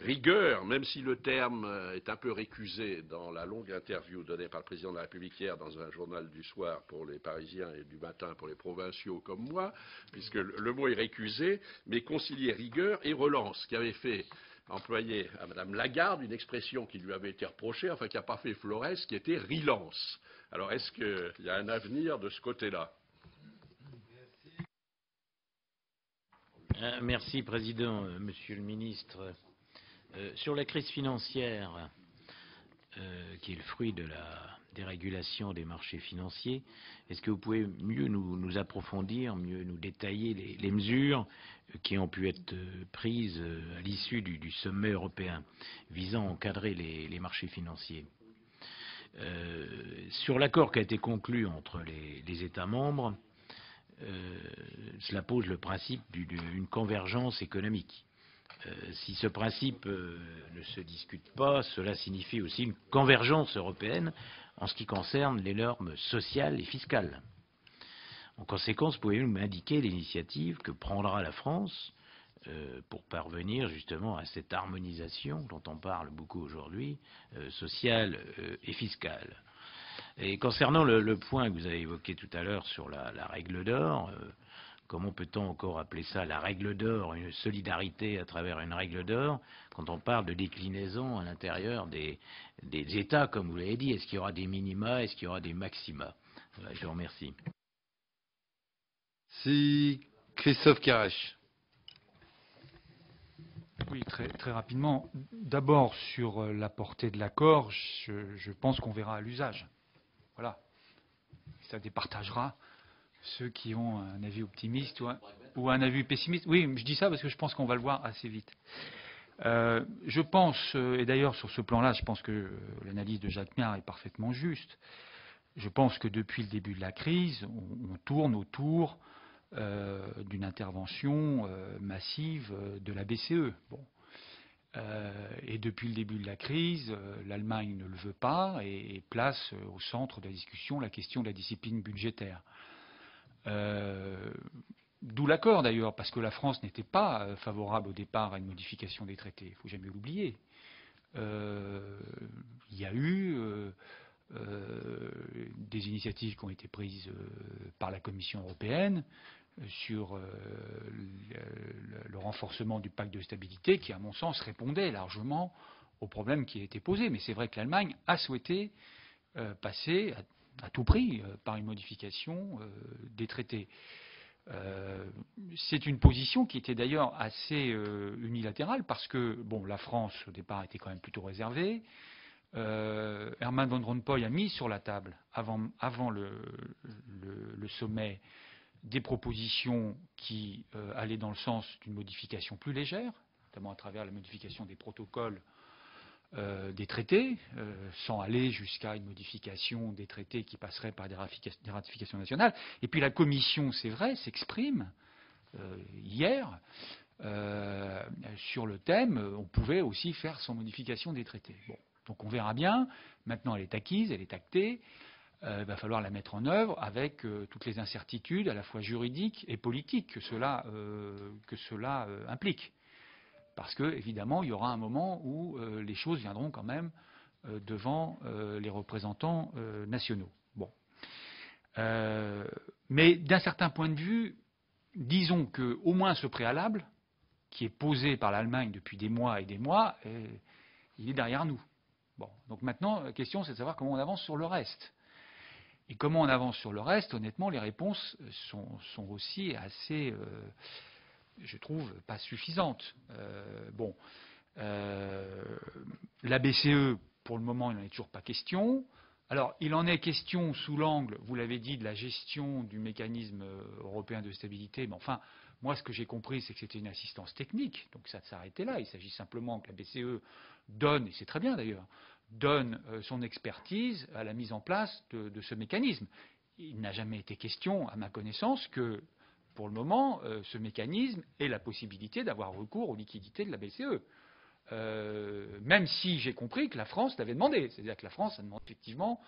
rigueur, même si le terme est un peu récusé dans la longue interview donnée par le président de la République hier dans un journal du soir pour les Parisiens et du matin pour les provinciaux comme moi, puisque le mot est récusé, mais concilier rigueur et relance, qui avait fait employer à Madame Lagarde une expression qui lui avait été reprochée, enfin qui n'a pas fait Flores, qui était relance. Alors est-ce qu'il y a un avenir de ce côté-là? Merci, Président. Monsieur le Ministre, sur la crise financière qui est le fruit de la dérégulation des marchés financiers. Est-ce que vous pouvez mieux nous approfondir, mieux nous détailler les mesures qui ont pu être prises à l'issue du sommet européen visant à encadrer les marchés financiers? Sur l'accord qui a été conclu entre les États membres, cela pose le principe d'une convergence économique. Si ce principe ne se discute pas, cela signifie aussi une convergence européenne en ce qui concerne les normes sociales et fiscales. En conséquence, pouvez-vous m'indiquer l'initiative que prendra la France pour parvenir justement à cette harmonisation dont on parle beaucoup aujourd'hui, sociale et fiscale? Et concernant le point que vous avez évoqué tout à l'heure sur la règle d'or, comment peut-on encore appeler ça la règle d'or, une solidarité à travers une règle d'or, quand on parle de déclinaison à l'intérieur des États, comme vous l'avez dit? Est-ce qu'il y aura des minima, est-ce qu'il y aura des maxima? Voilà, je vous remercie. Si Christophe Carache. Oui, très rapidement. D'abord, sur la portée de l'accord, je pense qu'on verra à l'usage. Voilà. Ça départagera ceux qui ont un avis optimiste ou un avis pessimiste. Oui, je dis ça parce que je pense qu'on va le voir assez vite. Je pense, et d'ailleurs sur ce plan-là, je pense que l'analyse de Jacques Miard est parfaitement juste. Je pense que depuis le début de la crise, on tourne autour d'une intervention massive de la BCE. Bon. Et depuis le début de la crise, l'Allemagne ne le veut pas et place au centre de la discussion la question de la discipline budgétaire. D'où l'accord d'ailleurs, parce que la France n'était pas favorable au départ à une modification des traités. Il ne faut jamais l'oublier. Il y a eu des initiatives qui ont été prises par la Commission européenne sur le renforcement du pacte de stabilité qui, à mon sens, répondait largement aux problèmes qui étaient posés. Mais c'est vrai que l'Allemagne a souhaité passer à tout prix par une modification des traités. C'est une position qui était d'ailleurs assez unilatérale parce que bon, la France, au départ, était quand même plutôt réservée. Herman Van Rompuy a mis sur la table, avant le sommet, des propositions qui allaient dans le sens d'une modification plus légère, notamment à travers la modification des protocoles des traités, sans aller jusqu'à une modification des traités qui passerait par des ratifications nationales. Et puis la Commission, c'est vrai, s'exprime hier sur le thème, on pouvait aussi faire sans modification des traités. Bon, donc on verra bien. Maintenant, elle est acquise, elle est actée. Il va falloir la mettre en œuvre avec toutes les incertitudes, à la fois juridiques et politiques, que cela implique. Parce que, évidemment, il y aura un moment où les choses viendront quand même devant les représentants nationaux. Bon. Mais d'un certain point de vue, disons qu'au moins ce préalable, qui est posé par l'Allemagne depuis des mois et des mois, il est derrière nous. Bon. Donc maintenant, la question, c'est de savoir comment on avance sur le reste. Et comment on avance sur le reste, honnêtement, les réponses sont aussi assez, je trouve, pas suffisantes. La BCE, pour le moment, il n'en est toujours pas question. Alors, il en est question sous l'angle, vous l'avez dit, de la gestion du mécanisme européen de stabilité. Mais enfin, moi, ce que j'ai compris, c'est que c'était une assistance technique. Donc ça s'arrêtait là. Il s'agit simplement que la BCE donne, et c'est très bien d'ailleurs, donne son expertise à la mise en place de ce mécanisme. Il n'a jamais été question, à ma connaissance, que, pour le moment, ce mécanisme ait la possibilité d'avoir recours aux liquidités de la BCE. Même si j'ai compris que la France l'avait demandé. C'est-à-dire que la France a demandé effectivement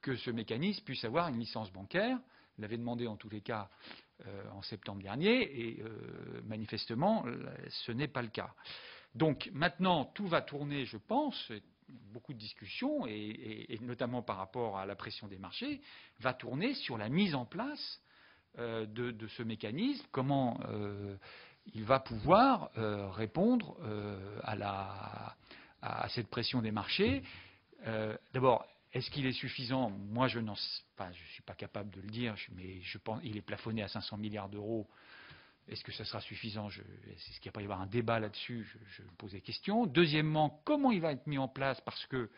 que ce mécanisme puisse avoir une licence bancaire. Elle l'avait demandé en tous les cas en septembre dernier, et manifestement, ce n'est pas le cas. Donc maintenant, tout va tourner, je pense, beaucoup de discussions, et notamment par rapport à la pression des marchés, va tourner sur la mise en place de ce mécanisme, comment il va pouvoir répondre à cette pression des marchés. D'abord, est-ce qu'il est suffisant? Moi, je ne suis pas capable de le dire, mais je pense qu'il est plafonné à 500 milliards d'euros. Est-ce que ça sera suffisant? Est-ce qu'il va y avoir un débat là-dessus? Je me pose des questions. Deuxièmement, comment il va être mis en place? Parce que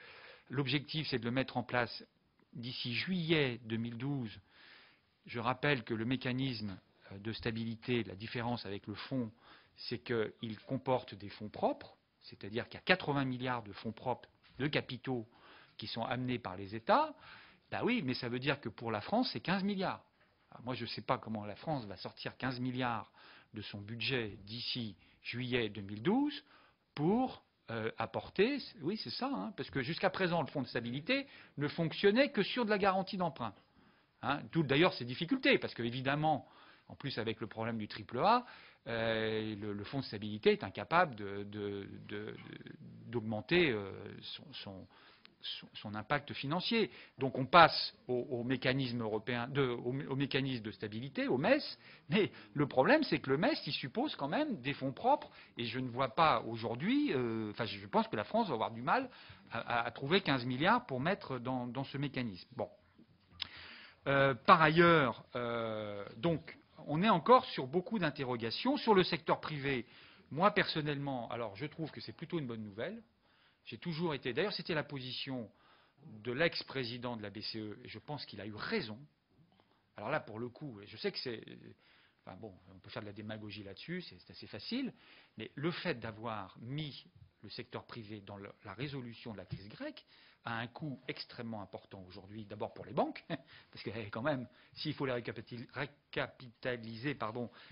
L'objectif, c'est de le mettre en place d'ici juillet 2012. Je rappelle que le mécanisme de stabilité, la différence avec le fonds, c'est qu'il comporte des fonds propres, c'est-à-dire qu'il y a 80 milliards de fonds propres, de capitaux, qui sont amenés par les États. Ben oui, mais ça veut dire que pour la France, c'est 15 milliards. Alors moi, je ne sais pas comment la France va sortir 15 milliards de son budget d'ici juillet 2012 pour apporter, oui c'est ça, hein, parce que jusqu'à présent le fonds de stabilité ne fonctionnait que sur de la garantie d'emprunt. Hein, d'où d'ailleurs ces difficultés, parce que évidemment, en plus avec le problème du AAA, le fonds de stabilité est incapable d'augmenter son impact financier. Donc on passe au mécanisme européen, au mécanisme de stabilité, au MES, mais le problème c'est que le MES, il suppose quand même des fonds propres, et je ne vois pas aujourd'hui, je pense que la France va avoir du mal à trouver 15 milliards pour mettre dans ce mécanisme. Bon. Par ailleurs, donc, on est encore sur beaucoup d'interrogations. Sur le secteur privé, moi personnellement, alors je trouve que c'est plutôt une bonne nouvelle. J'ai toujours été. D'ailleurs, c'était la position de l'ex-président de la BCE, et je pense qu'il a eu raison. Alors là, pour le coup, je sais que c'est. Enfin bon, on peut faire de la démagogie là-dessus, c'est assez facile, mais le fait d'avoir mis le secteur privé dans la résolution de la crise grecque a un coût extrêmement important aujourd'hui, d'abord pour les banques, parce que quand même, s'il faut les récapitaliser,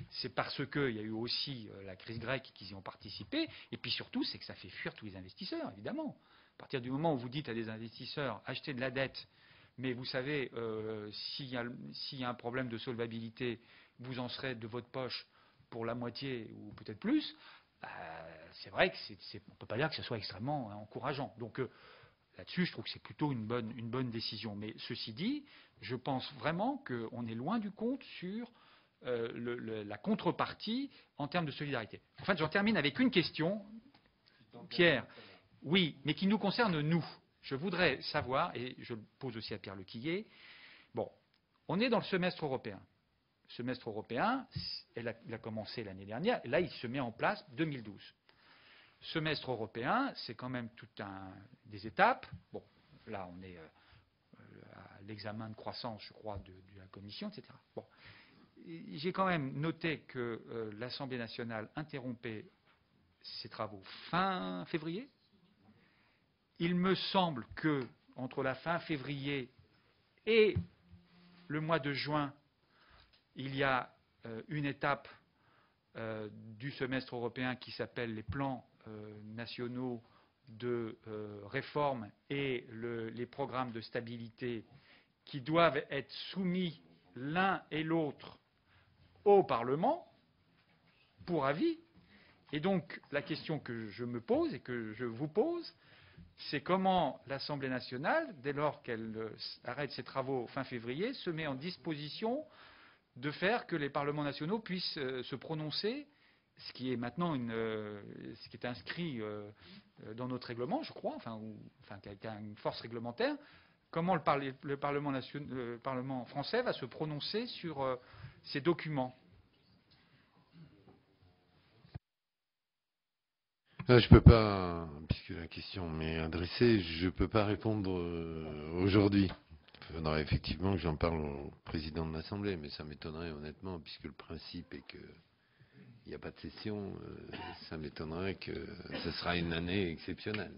c'est parce qu'il y a eu aussi la crise grecque qu'ils y ont participé, et puis surtout, c'est que ça fait fuir tous les investisseurs, évidemment. À partir du moment où vous dites à des investisseurs, achetez de la dette, mais vous savez, s'il y a un problème de solvabilité, vous en serez de votre poche pour la moitié ou peut-être plus, c'est vrai que on ne peut pas dire que ce soit extrêmement encourageant. Donc là-dessus, je trouve que c'est plutôt une bonne décision. Mais ceci dit, je pense vraiment qu'on est loin du compte sur la contrepartie en termes de solidarité. En fait, j'en termine avec une question, Pierre. Oui, mais qui nous concerne nous. Je voudrais savoir, et je le pose aussi à Pierre Lequillier, bon, on est dans le semestre européen. Le semestre européen, il a commencé l'année dernière, et là, il se met en place 2012. Semestre européen, c'est quand même toutes des étapes. Bon, là, on est à l'examen de croissance, je crois, de la Commission, etc. Bon, j'ai quand même noté que l'Assemblée nationale interrompait ses travaux fin février. Il me semble que entre la fin février et le mois de juin, il y a une étape du semestre européen qui s'appelle les plans nationaux de réforme et les programmes de stabilité qui doivent être soumis l'un et l'autre au Parlement pour avis. Et donc la question que je me pose et que je vous pose, c'est comment l'Assemblée nationale, dès lors qu'elle arrête ses travaux fin février, se met en disposition de faire que les parlements nationaux puissent se prononcer, ce qui est maintenant ce qui est inscrit dans notre règlement, je crois, qui a une force réglementaire. Comment le Parlement français va se prononcer sur ces documents? Je ne peux pas, puisque la question m'est adressée, je ne peux pas répondre aujourd'hui. Il faudra effectivement que j'en parle au président de l'Assemblée, mais ça m'étonnerait honnêtement, puisque le principe est qu'il n'y a pas de session, ça m'étonnerait que ce sera une année exceptionnelle.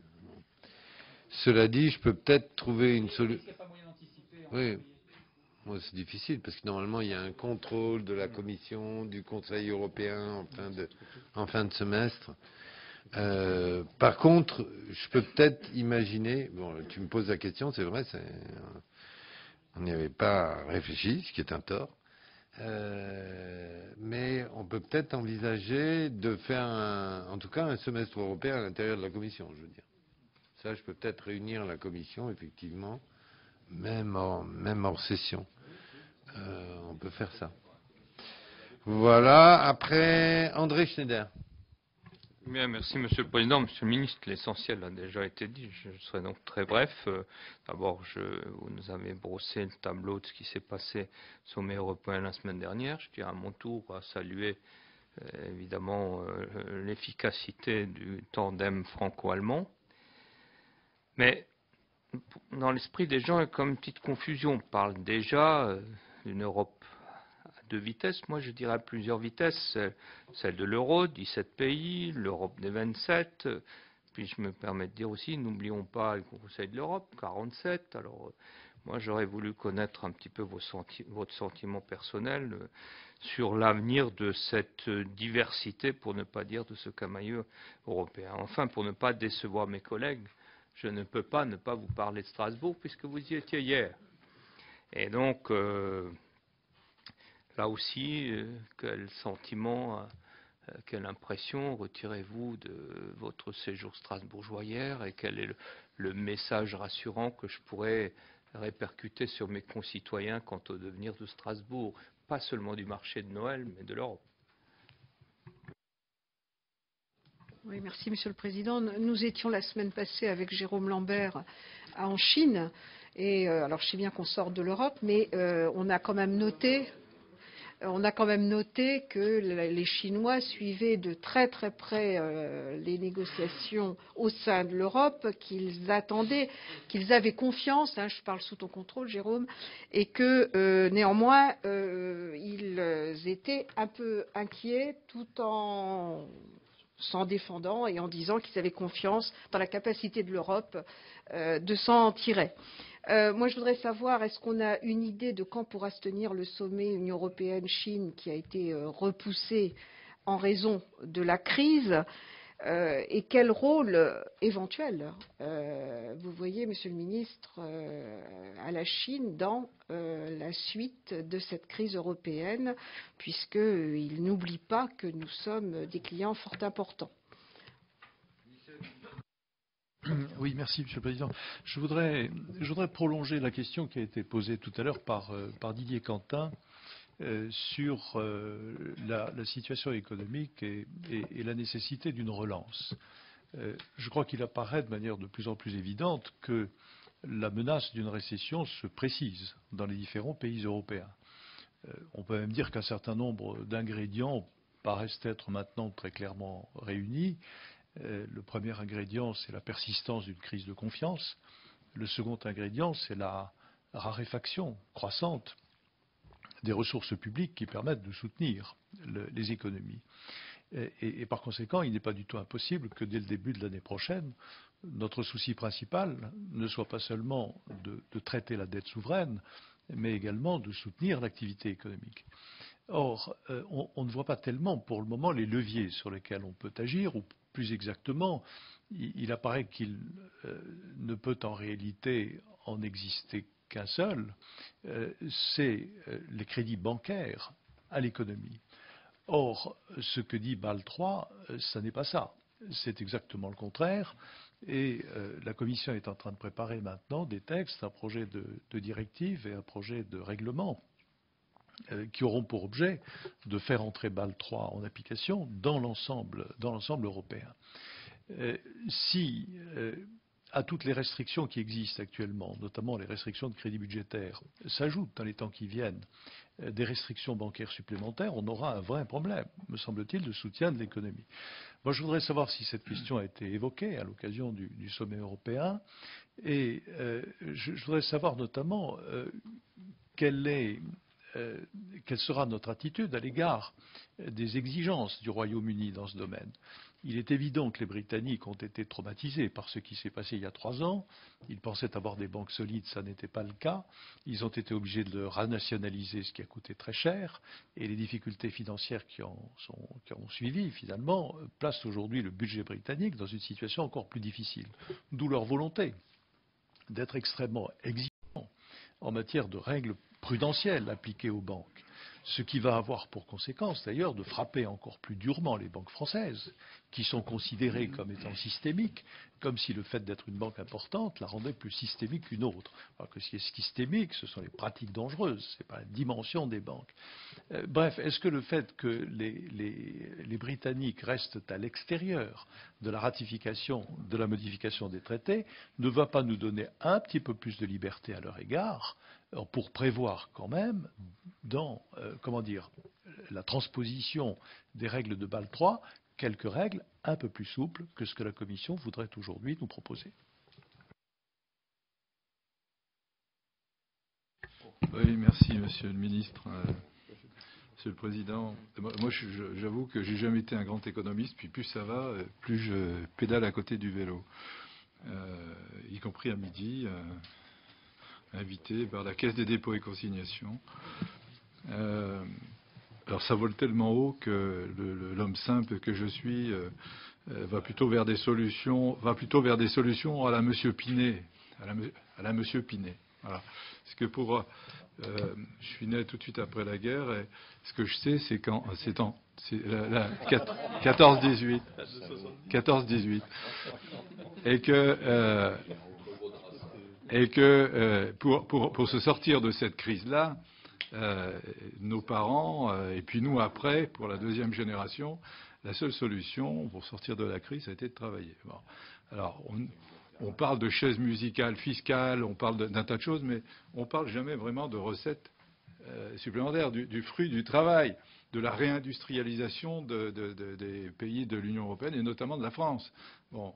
Cela dit, je peux peut-être trouver une solution. Oui, moi c'est difficile, parce que normalement il y a un contrôle de la Commission, du Conseil européen en fin de semestre. Par contre, je peux peut-être imaginer, bon, tu me poses la question, c'est vrai, on n'y avait pas réfléchi, ce qui est un tort, mais on peut peut-être envisager de faire en tout cas un semestre européen à l'intérieur de la Commission, je veux dire. Ça, je peux peut-être réunir la Commission, effectivement, même hors session. On peut faire ça. Voilà, après, André Schneider. Bien, merci Monsieur le Président. Monsieur le Ministre, l'essentiel a déjà été dit. Je serai donc très bref. D'abord, vous nous avez brossé le tableau de ce qui s'est passé au sommet européen la semaine dernière. Je tiens à mon tour à saluer évidemment l'efficacité du tandem franco-allemand. Mais dans l'esprit des gens, il y a comme une petite confusion. On parle déjà d'une Europe à 2 vitesses. Moi, je dirais à plusieurs vitesses. Celle de l'euro, 17 pays, l'Europe des 27. Puis je me permets de dire aussi, n'oublions pas le Conseil de l'Europe, 47. Alors, moi, j'aurais voulu connaître un petit peu votre sentiment personnel sur l'avenir de cette diversité, pour ne pas dire de ce camailleux européen. Enfin, pour ne pas décevoir mes collègues, je ne peux pas ne pas vous parler de Strasbourg, puisque vous y étiez hier. Et donc, là aussi, quel sentiment, quelle impression retirez-vous de votre séjour strasbourgeois hier, et quel est le message rassurant que je pourrais répercuter sur mes concitoyens quant au devenir de Strasbourg, pas seulement du marché de Noël, mais de l'Europe? Oui, merci Monsieur le Président. Nous étions la semaine passée avec Jérôme Lambert en Chine. Et alors je sais bien qu'on sort de l'Europe, mais on a quand même noté que les Chinois suivaient de très très près les négociations au sein de l'Europe, qu'ils attendaient, qu'ils avaient confiance, je parle sous ton contrôle Jérôme, et que néanmoins ils étaient un peu inquiets tout en s'en défendant et en disant qu'ils avaient confiance dans la capacité de l'Europe de s'en tirer. Moi, je voudrais savoir, est-ce qu'on a une idée de quand pourra se tenir le sommet Union européenne-Chine qui a été repoussé en raison de la crise et quel rôle éventuel vous voyez, Monsieur le Ministre, à la Chine dans la suite de cette crise européenne, puisqu'il n'oublie pas que nous sommes des clients fort importants. Oui, merci, Monsieur le Président. Je voudrais prolonger la question qui a été posée tout à l'heure par Didier Quentin sur la situation économique et la nécessité d'une relance. Je crois qu'il apparaît de manière de plus en plus évidente que la menace d'une récession se précise dans les différents pays européens. On peut même dire qu'un certain nombre d'ingrédients paraissent être maintenant très clairement réunis. Le premier ingrédient, c'est la persistance d'une crise de confiance. Le second ingrédient, c'est la raréfaction croissante des ressources publiques qui permettent de soutenir les économies. Et par conséquent, il n'est pas du tout impossible que dès le début de l'année prochaine, notre souci principal ne soit pas seulement de traiter la dette souveraine, mais également de soutenir l'activité économique. Or, on ne voit pas tellement pour le moment les leviers sur lesquels on peut agir, ou plus exactement, il apparaît qu'il ne peut en réalité en exister qu'un seul, c'est les crédits bancaires à l'économie. Or, ce que dit Bâle III, ça n'est pas ça. C'est exactement le contraire. Et la Commission est en train de préparer maintenant des textes, un projet de directive et un projet de règlement qui auront pour objet de faire entrer Bâle III en application dans l'ensemble européen. Si à toutes les restrictions qui existent actuellement, notamment les restrictions de crédit budgétaire, s'ajoutent dans les temps qui viennent des restrictions bancaires supplémentaires, on aura un vrai problème, me semble-t-il, de soutien de l'économie. Moi, je voudrais savoir si cette question a été évoquée à l'occasion du sommet européen, et je voudrais savoir notamment quelle sera notre attitude à l'égard des exigences du Royaume-Uni dans ce domaine. Il est évident que les Britanniques ont été traumatisés par ce qui s'est passé il y a 3 ans. Ils pensaient avoir des banques solides, ça n'était pas le cas. Ils ont été obligés de le renationaliser, ce qui a coûté très cher. Et les difficultés financières qui ont suivi, finalement, placent aujourd'hui le budget britannique dans une situation encore plus difficile. D'où leur volonté d'être extrêmement exigeants en matière de règles prudentielles appliquées aux banques. Ce qui va avoir pour conséquence d'ailleurs de frapper encore plus durement les banques françaises, qui sont considérées comme étant systémiques, comme si le fait d'être une banque importante la rendait plus systémique qu'une autre. Alors que ce qui est systémique, ce sont les pratiques dangereuses, ce n'est pas la dimension des banques. Bref, est-ce que le fait que les Britanniques restent à l'extérieur de la ratification, de la modification des traités, ne va pas nous donner un petit peu plus de liberté à leur égard pour prévoir quand même dans la transposition des règles de Bâle III quelques règles un peu plus souples que ce que la Commission voudrait aujourd'hui nous proposer. Oui, merci, Monsieur le Ministre. Monsieur le Président, moi j'avoue que j'ai jamais été un grand économiste, puis plus ça va, plus je pédale à côté du vélo, y compris à midi, invité par la Caisse des dépôts et consignations. Alors ça vole tellement haut que l'homme simple que je suis va plutôt vers des solutions à la Monsieur Pinet, à la Monsieur Pinet. Voilà. Parce que je suis né tout de suite après la guerre et ce que je sais, c'est quand c'est 14-18 et que pour se sortir de cette crise-là, nos parents et puis nous après, pour la deuxième génération, la seule solution pour sortir de la crise a été de travailler. Bon. Alors on parle de chaises musicales fiscales, on parle d'un tas de choses, mais on parle jamais vraiment de recettes supplémentaires, du fruit du travail, de la réindustrialisation des pays de l'Union européenne et notamment de la France. Bon,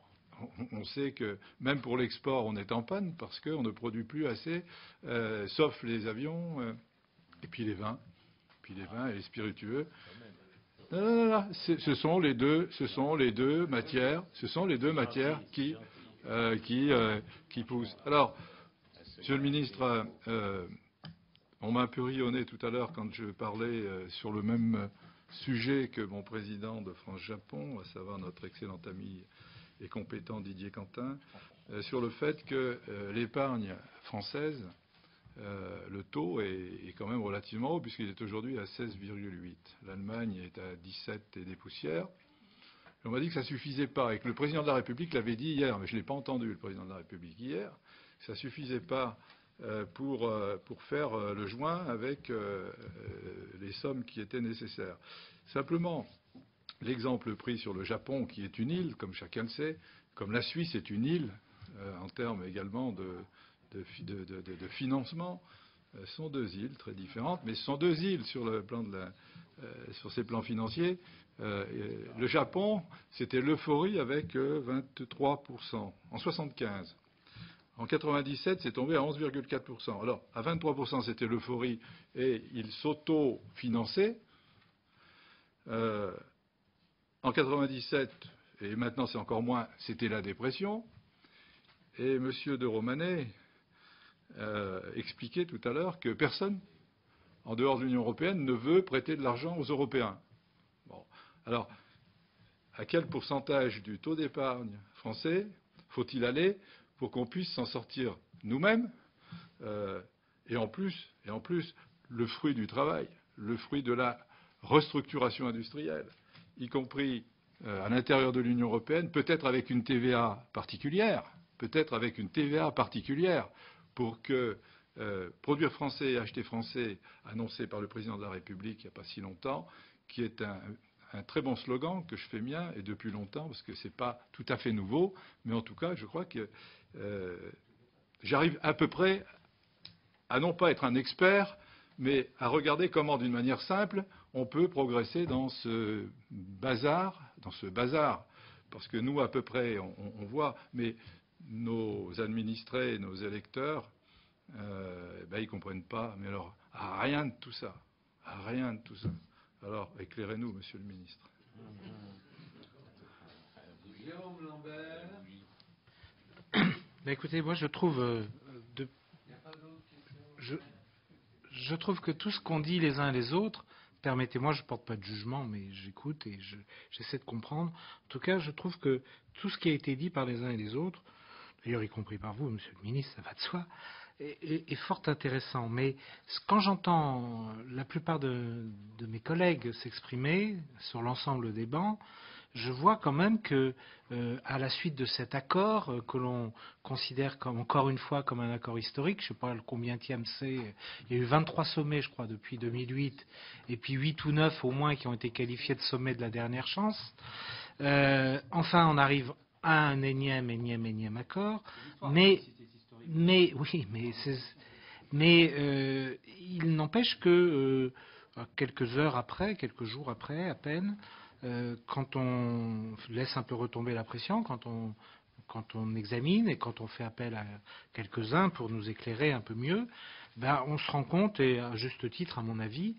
on sait que même pour l'export, on est en panne parce qu'on ne produit plus assez, sauf les avions et puis les vins et les spiritueux. Non, ce sont les deux matières qui poussent. Alors, Monsieur le Ministre, on m'a un peu rionné tout à l'heure quand je parlais sur le même sujet que mon président de France-Japon, à savoir notre excellent ami et compétent Didier Quentin, sur le fait que l'épargne française, le taux est quand même relativement haut puisqu'il est aujourd'hui à 16,8. L'Allemagne est à 17 et des poussières. On m'a dit que ça ne suffisait pas et que le président de la République l'avait dit hier, mais je ne l'ai pas entendu, le président de la République hier, que ça ne suffisait pas pour faire le joint avec les sommes qui étaient nécessaires. Simplement, l'exemple pris sur le Japon, qui est une île, comme chacun le sait, comme la Suisse est une île, en termes également de financement, sont deux îles très différentes, mais ce sont deux îles sur le plan sur ces plans financiers. Le Japon, c'était l'euphorie avec 23% en 75. En 97, c'est tombé à 11,4%. Alors, à 23%, c'était l'euphorie et il s'auto-finançait. En 97, et maintenant c'est encore moins, c'était la dépression. Et M. de Romanet expliquait tout à l'heure que personne, en dehors de l'Union européenne, ne veut prêter de l'argent aux Européens. Bon. Alors, à quel pourcentage du taux d'épargne français faut-il aller pour qu'on puisse s'en sortir nous-mêmes et en plus, le fruit du travail, le fruit de la restructuration industrielle, y compris à l'intérieur de l'Union européenne, peut-être avec une TVA particulière, pour que produire français et acheter français, annoncé par le président de la République il n'y a pas si longtemps, qui est un très bon slogan que je fais mien et depuis longtemps, parce que ce n'est pas tout à fait nouveau, mais en tout cas, je crois que j'arrive à peu près à non pas être un expert, mais à regarder comment, d'une manière simple, on peut progresser dans ce bazar, parce que nous, à peu près, on voit, mais nos administrés, nos électeurs, ils ne comprennent pas, mais alors, rien de tout ça. Alors, éclairez-nous, Monsieur le Ministre. Jérôme Lambert. Écoutez, moi, je trouve que tout ce qu'on dit les uns et les autres, permettez-moi, je ne porte pas de jugement, mais j'écoute et j'essaie de comprendre. En tout cas, je trouve que tout ce qui a été dit par les uns et les autres, d'ailleurs y compris par vous, Monsieur le Ministre, ça va de soi, est fort intéressant. Mais quand j'entends la plupart de mes collègues s'exprimer sur l'ensemble des bancs, je vois quand même que, à la suite de cet accord que l'on considère encore une fois comme un accord historique, je ne sais pas le combienième c'est, il y a eu 23 sommets, je crois, depuis 2008, et puis 8 ou 9 au moins qui ont été qualifiés de sommets de la dernière chance. Enfin, on arrive à un énième accord, mais il n'empêche que quelques jours après, à peine, quand on laisse un peu retomber la pression, quand on quand on examine et quand on fait appel à quelques-uns pour nous éclairer un peu mieux, on se rend compte, et à juste titre à mon avis,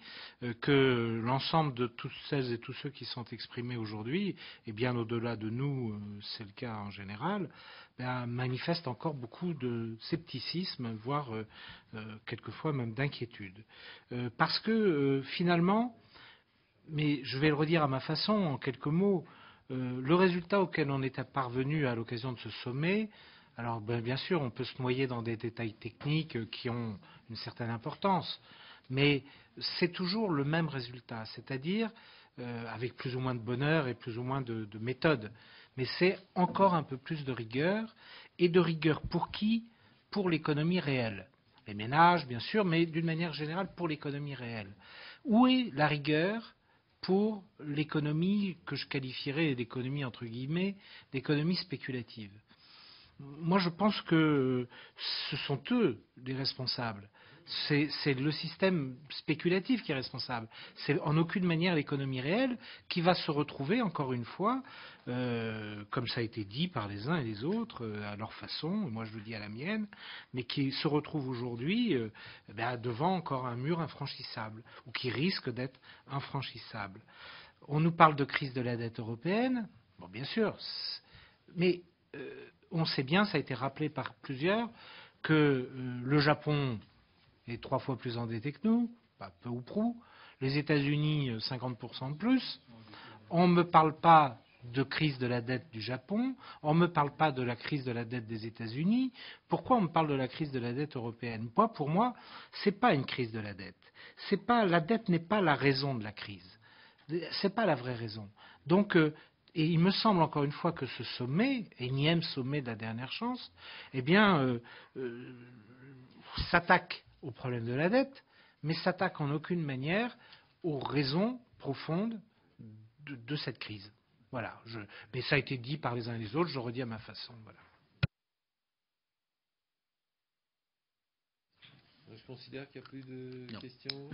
que l'ensemble de toutes celles et tous ceux qui sont exprimés aujourd'hui, et bien au-delà de nous, c'est le cas en général, manifestent encore beaucoup de scepticisme, voire quelquefois même d'inquiétude. Parce que finalement, mais je vais le redire à ma façon, en quelques mots, le résultat auquel on est parvenu à l'occasion de ce sommet, alors bien sûr, on peut se noyer dans des détails techniques qui ont une certaine importance, mais c'est toujours le même résultat, c'est-à-dire avec plus ou moins de bonheur et plus ou moins de méthode. Mais c'est encore un peu plus de rigueur, et de rigueur pour qui? Pour l'économie réelle. Les ménages, bien sûr, mais d'une manière générale pour l'économie réelle. Où est la rigueur pour l'économie que je qualifierais d'économie entre guillemets, d'économie spéculative? Moi, je pense que ce sont eux les responsables. C'est le système spéculatif qui est responsable. C'est en aucune manière l'économie réelle qui va se retrouver, encore une fois, comme ça a été dit par les uns et les autres, à leur façon, moi je le dis à la mienne, mais qui se retrouve aujourd'hui devant encore un mur infranchissable, ou qui risque d'être infranchissable. On nous parle de crise de la dette européenne, bon, bien sûr, mais on sait bien, ça a été rappelé par plusieurs, que le Japon est 3 fois plus endetté que nous, pas peu ou prou, les États-Unis 50% de plus. On ne me parle pas de crise de la dette du Japon, on ne me parle pas de la crise de la dette des États-Unis. Pourquoi on me parle de la crise de la dette européenne? Pour moi, ce n'est pas une crise de la dette. La dette n'est pas la raison de la crise. Ce n'est pas la vraie raison. Donc, et il me semble encore une fois que ce sommet, énième sommet de la dernière chance, s'attaque au problème de la dette, mais s'attaque en aucune manière aux raisons profondes de cette crise. Voilà. Mais ça a été dit par les uns et les autres, je redis à ma façon. Voilà. Je considère qu'il n'y a plus de questions.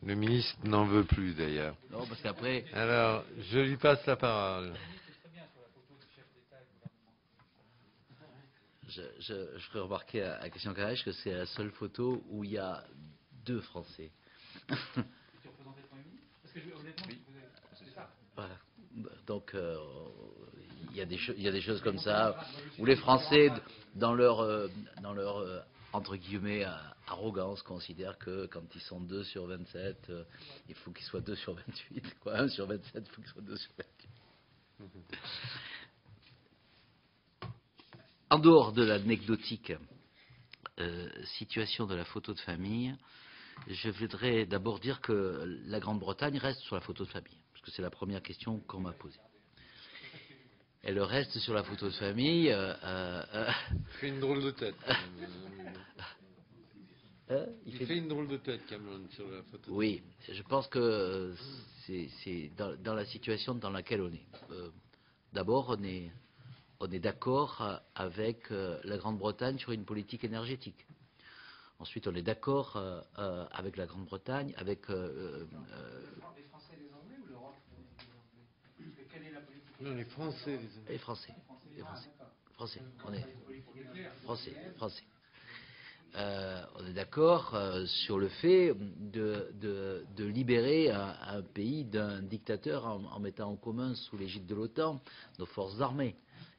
Le ministre n'en veut plus d'ailleurs. Non, parce qu'après. Alors, je lui passe la parole. Je ferai remarquer à Christian Carèche que c'est la seule photo où il y a 2 Français. Voilà. Donc, il y a des choses comme ça où les Français, dans leur entre guillemets, arrogance, considèrent que quand ils sont 2 sur 27, il faut qu'ils soient 2 sur 28. 1 sur 27, il faut qu'ils soient 2 sur 28. En dehors de l'anecdotique situation de la photo de famille, je voudrais d'abord dire que la Grande-Bretagne reste sur la photo de famille, parce que c'est la première question qu'on m'a posée. Elle reste sur la photo de famille. Il fait une drôle de tête. Il fait une drôle de tête, Cameron, sur la photo. Oui, je pense que c'est dans la situation dans laquelle on est. D'abord, on est d'accord avec la Grande-Bretagne sur une politique énergétique. Ensuite, on est d'accord avec la Grande-Bretagne, avec... Les Français et les Anglais ou l'Europe? Quelle est la politique? Non, les Français. Les Français. Français. On est Français. On est d'accord sur le fait de libérer un pays d'un dictateur en mettant en commun, sous l'égide de l'OTAN, nos forces armées.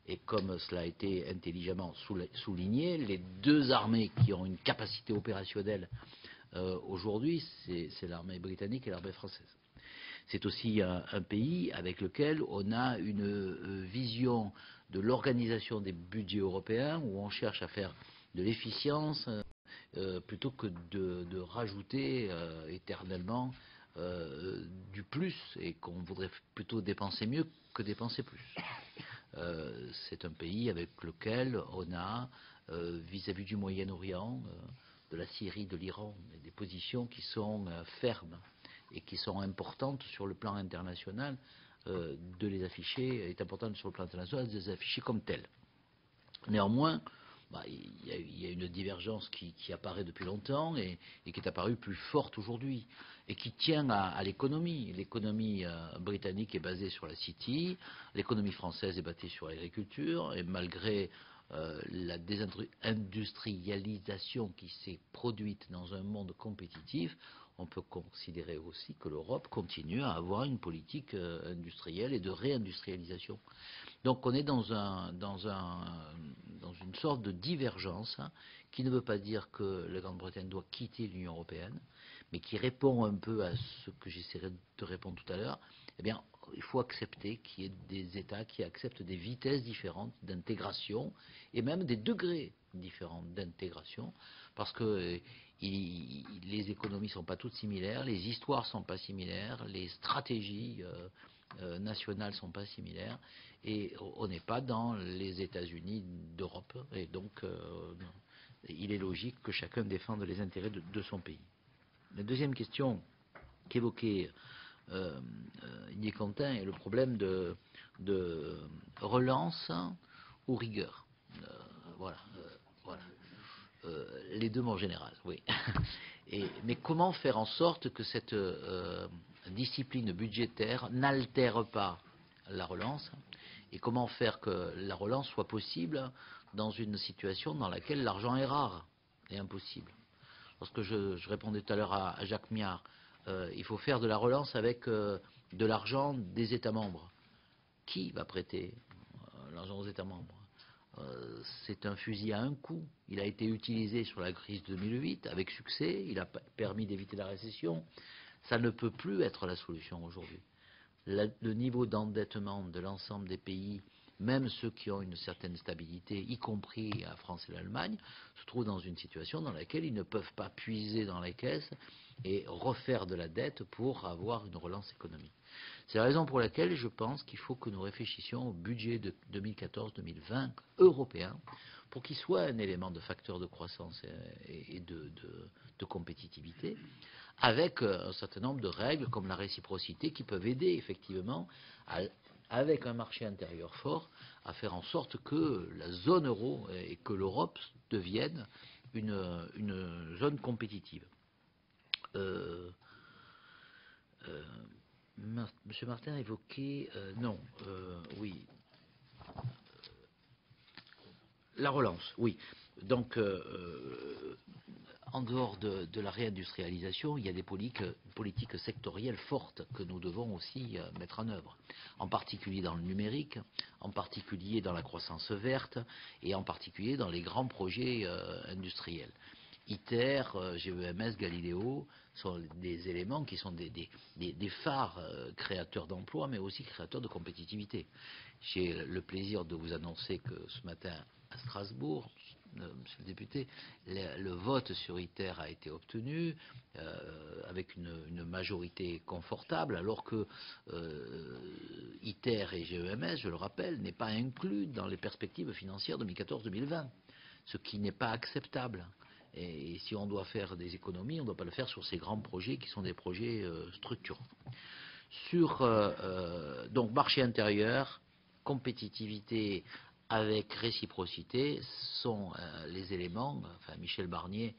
Et comme cela a été intelligemment souligné, les 2 armées qui ont une capacité opérationnelle aujourd'hui, c'est l'armée britannique et l'armée française. C'est aussi un pays avec lequel on a une vision de l'organisation des budgets européens où on cherche à faire de l'efficience plutôt que de rajouter éternellement du plus, et qu'on voudrait plutôt dépenser mieux que dépenser plus. C'est un pays avec lequel on a, vis-à-vis du Moyen-Orient, de la Syrie, de l'Iran, des positions qui sont fermes et qui sont importantes sur le plan international. De les afficher est important sur le plan international, de les afficher comme telles. Néanmoins, il il y a une divergence qui apparaît depuis longtemps et qui est apparue plus forte aujourd'hui et qui tient à l'économie. L'économie britannique est basée sur la City, l'économie française est basée sur l'agriculture et malgré la désindustrialisation qui s'est produite dans un monde compétitif, on peut considérer aussi que l'Europe continue à avoir une politique industrielle et de réindustrialisation. Donc on est dans une sorte de divergence qui ne veut pas dire que la Grande-Bretagne doit quitter l'Union européenne, mais qui répond un peu à ce que j'essaierai de répondre tout à l'heure. Eh bien, il faut accepter qu'il y ait des États qui acceptent des vitesses différentes d'intégration et même des degrés différents d'intégration, parce que les économies ne sont pas toutes similaires, les histoires ne sont pas similaires, les stratégies nationales ne sont pas similaires, et on n'est pas dans les États-Unis d'Europe, et donc il est logique que chacun défende les intérêts de son pays. La deuxième question qu'évoquait Didier Quentin est le problème de relance ou rigueur. Voilà. Les deux en général, oui. Mais comment faire en sorte que cette discipline budgétaire n'altère pas la relance, et comment faire que la relance soit possible dans une situation dans laquelle l'argent est rare et impossible. Lorsque je répondais tout à l'heure à Jacques Miard, il faut faire de la relance avec de l'argent des États membres. Qui va prêter l'argent aux États membres? C'est un fusil à un coup. Il a été utilisé sur la crise de 2008 avec succès. Il a permis d'éviter la récession. Ça ne peut plus être la solution aujourd'hui. Le niveau d'endettement de l'ensemble des pays, même ceux qui ont une certaine stabilité, y compris la France et l'Allemagne, se trouvent dans une situation dans laquelle ils ne peuvent pas puiser dans les caisses et refaire de la dette pour avoir une relance économique. C'est la raison pour laquelle je pense qu'il faut que nous réfléchissions au budget de 2014-2020 européen pour qu'il soit un élément de facteur de croissance et de compétitivité, avec un certain nombre de règles comme la réciprocité qui peuvent aider effectivement, avec un marché intérieur fort, à faire en sorte que la zone euro et que l'Europe deviennent une zone compétitive. Monsieur Martin a évoqué oui, la relance, oui. Donc, en dehors de la réindustrialisation, il y a des politiques sectorielles fortes que nous devons aussi mettre en œuvre, en particulier dans le numérique, en particulier dans la croissance verte et en particulier dans les grands projets industriels. ITER, GEMS, Galileo sont des éléments qui sont des phares créateurs d'emplois, mais aussi créateurs de compétitivité. J'ai le plaisir de vous annoncer que ce matin à Strasbourg, monsieur le député, le vote sur ITER a été obtenu avec une majorité confortable, alors que ITER et GEMS, je le rappelle, n'est pas inclus dans les perspectives financières 2014-2020, ce qui n'est pas acceptable. Et si on doit faire des économies, on ne doit pas le faire sur ces grands projets qui sont des projets structurants. Donc marché intérieur, compétitivité avec réciprocité sont les éléments. Enfin, Michel Barnier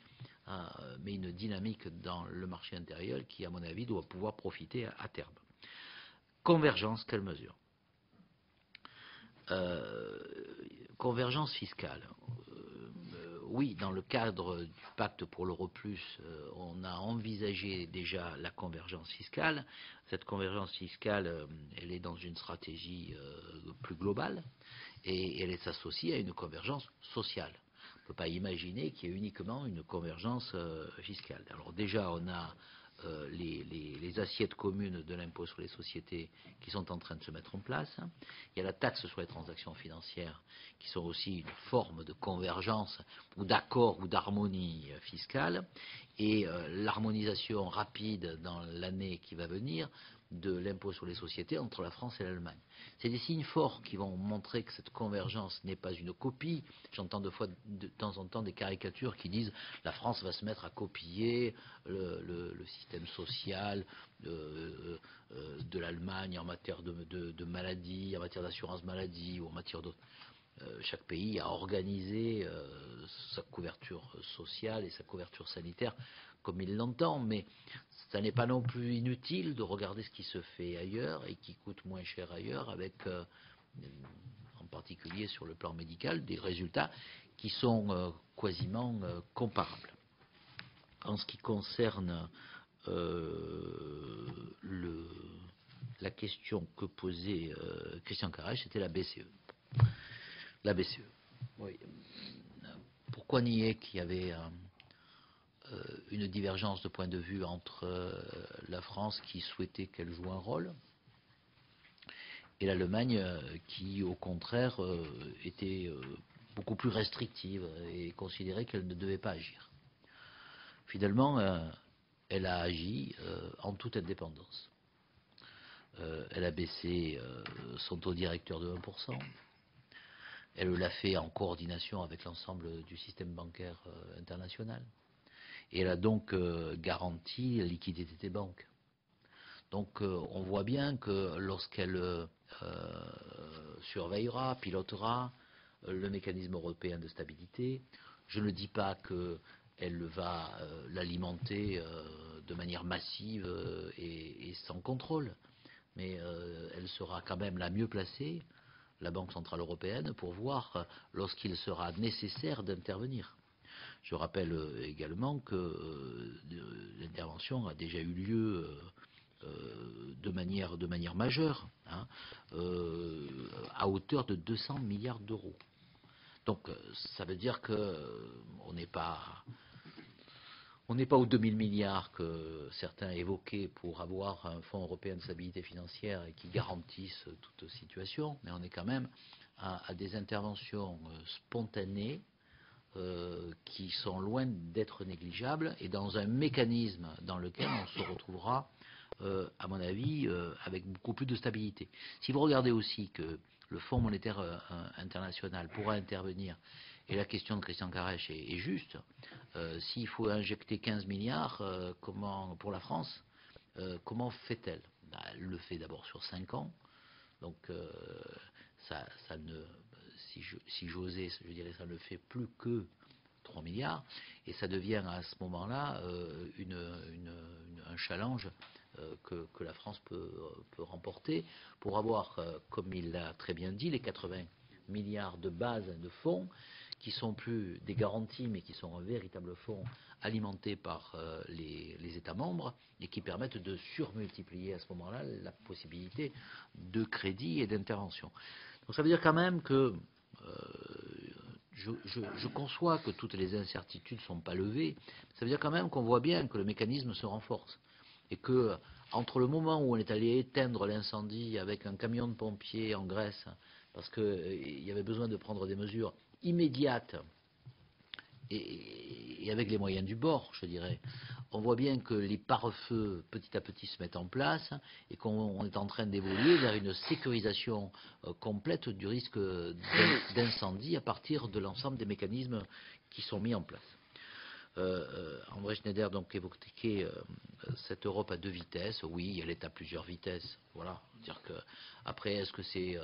met une dynamique dans le marché intérieur qui, à mon avis, doit pouvoir profiter à terme. Convergence, quelle mesure? Convergence fiscale. Oui, dans le cadre du pacte pour l'euro plus, on a envisagé déjà la convergence fiscale. Cette convergence fiscale, elle est dans une stratégie plus globale et elle s'associe à une convergence sociale. On ne peut pas imaginer qu'il y ait uniquement une convergence fiscale. Alors déjà, on a les assiettes communes de l'impôt sur les sociétés qui sont en train de se mettre en place. Il y a la taxe sur les transactions financières qui sont aussi une forme de convergence ou d'accord ou d'harmonie fiscale, et l'harmonisation rapide dans l'année qui va venir de l'impôt sur les sociétés entre la France et l'Allemagne. C'est des signes forts qui vont montrer que cette convergence n'est pas une copie. J'entends de temps en temps des caricatures qui disent la France va se mettre à copier le système social de l'Allemagne en matière de maladie, en matière d'assurance maladie ou en matière d'autres. Chaque pays a organisé sa couverture sociale et sa couverture sanitaire comme il l'entend, mais ça n'est pas non plus inutile de regarder ce qui se fait ailleurs et qui coûte moins cher ailleurs, avec en particulier sur le plan médical des résultats qui sont quasiment comparables. En ce qui concerne la question que posait Christian Carrèche, c'était la BCE. La BCE. Oui. Pourquoi nier qu'il y avait une divergence de point de vue entre la France qui souhaitait qu'elle joue un rôle et l'Allemagne qui, au contraire, était beaucoup plus restrictive et considérait qu'elle ne devait pas agir. Finalement, elle a agi en toute indépendance. Elle a baissé son taux directeur de 1%. Elle l'a fait en coordination avec l'ensemble du système bancaire international. Et elle a donc garanti la liquidité des banques. Donc on voit bien que lorsqu'elle surveillera, pilotera le mécanisme européen de stabilité, je ne dis pas qu'elle va l'alimenter de manière massive et sans contrôle, mais elle sera quand même la mieux placée, la Banque Centrale Européenne, pour voir lorsqu'il sera nécessaire d'intervenir. Je rappelle également que l'intervention a déjà eu lieu de manière majeure, à hauteur de 200 milliards d'euros. Donc ça veut dire qu'on n'est pas aux 2000 milliards que certains évoquaient pour avoir un fonds européen de stabilité financière et qui garantisse toute situation, mais on est quand même à des interventions spontanées qui sont loin d'être négligeables et dans un mécanisme dans lequel on se retrouvera, à mon avis, avec beaucoup plus de stabilité. Si vous regardez aussi que le Fonds monétaire international pourra intervenir, et la question de Christian Carrèche est juste, s'il faut injecter 15 milliards pour la France, comment fait-elle? Elle le fait d'abord sur 5 ans, donc ça ne... Si j'osais, je dirais ça ne fait plus que 3 milliards et ça devient à ce moment-là un challenge que la France peut remporter pour avoir, comme il l'a très bien dit, les 80 milliards de base de fonds qui sont plus des garanties mais qui sont un véritable fonds alimenté par les États membres et qui permettent de surmultiplier à ce moment-là la possibilité de crédit et d'intervention. Donc ça veut dire quand même que je conçois que toutes les incertitudes ne sont pas levées. Ça veut dire quand même qu'on voit bien que le mécanisme se renforce et que entre le moment où on est allé éteindre l'incendie avec un camion de pompiers en Grèce parce qu'il y avait besoin de prendre des mesures immédiates et avec les moyens du bord, je dirais, on voit bien que les pare-feux petit à petit se mettent en place et qu'on est en train d'évoluer vers une sécurisation complète du risque d'incendie à partir de l'ensemble des mécanismes qui sont mis en place. André Schneider donc évoquait cette Europe à 2 vitesses. Oui, elle est à plusieurs vitesses. Voilà. Dire que après, est-ce que c'est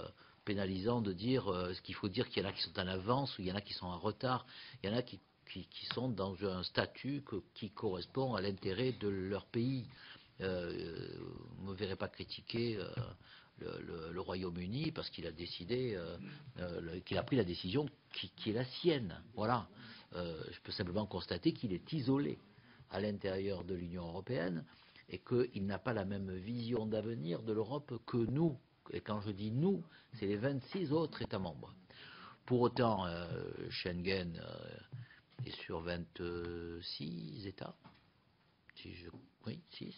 pénalisant de dire ce qu'il faut dire qu'il y en a qui sont en avance ou il y en a qui sont en retard. Il y en a qui sont dans un statut qui correspond à l'intérêt de leur pays. Vous ne me verrez pas critiquer le Royaume-Uni parce qu'il a décidé, qu'il a pris la décision qui est la sienne. Voilà. Je peux simplement constater qu'il est isolé à l'intérieur de l'Union européenne et qu'il n'a pas la même vision d'avenir de l'Europe que nous. Et quand je dis nous, c'est les 26 autres États membres. Pour autant, Schengen est sur 26 États. Oui, 6.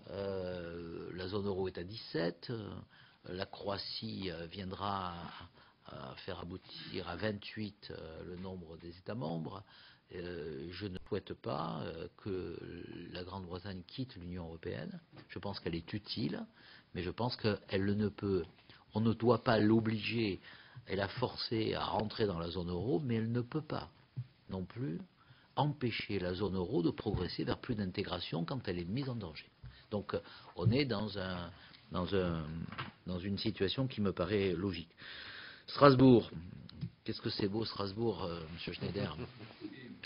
La zone euro est à 17. La Croatie viendra à faire aboutir à 28 le nombre des États membres. Je ne souhaite pas que la Grande-Bretagne quitte l'Union européenne. Je pense qu'elle est utile, mais je pense on ne doit pas l'obliger et la forcer à rentrer dans la zone euro, mais elle ne peut pas non plus empêcher la zone euro de progresser vers plus d'intégration quand elle est mise en danger. Donc on est dans une situation qui me paraît logique. Strasbourg, Qu'est-ce que c'est beau Strasbourg, Monsieur Schneider.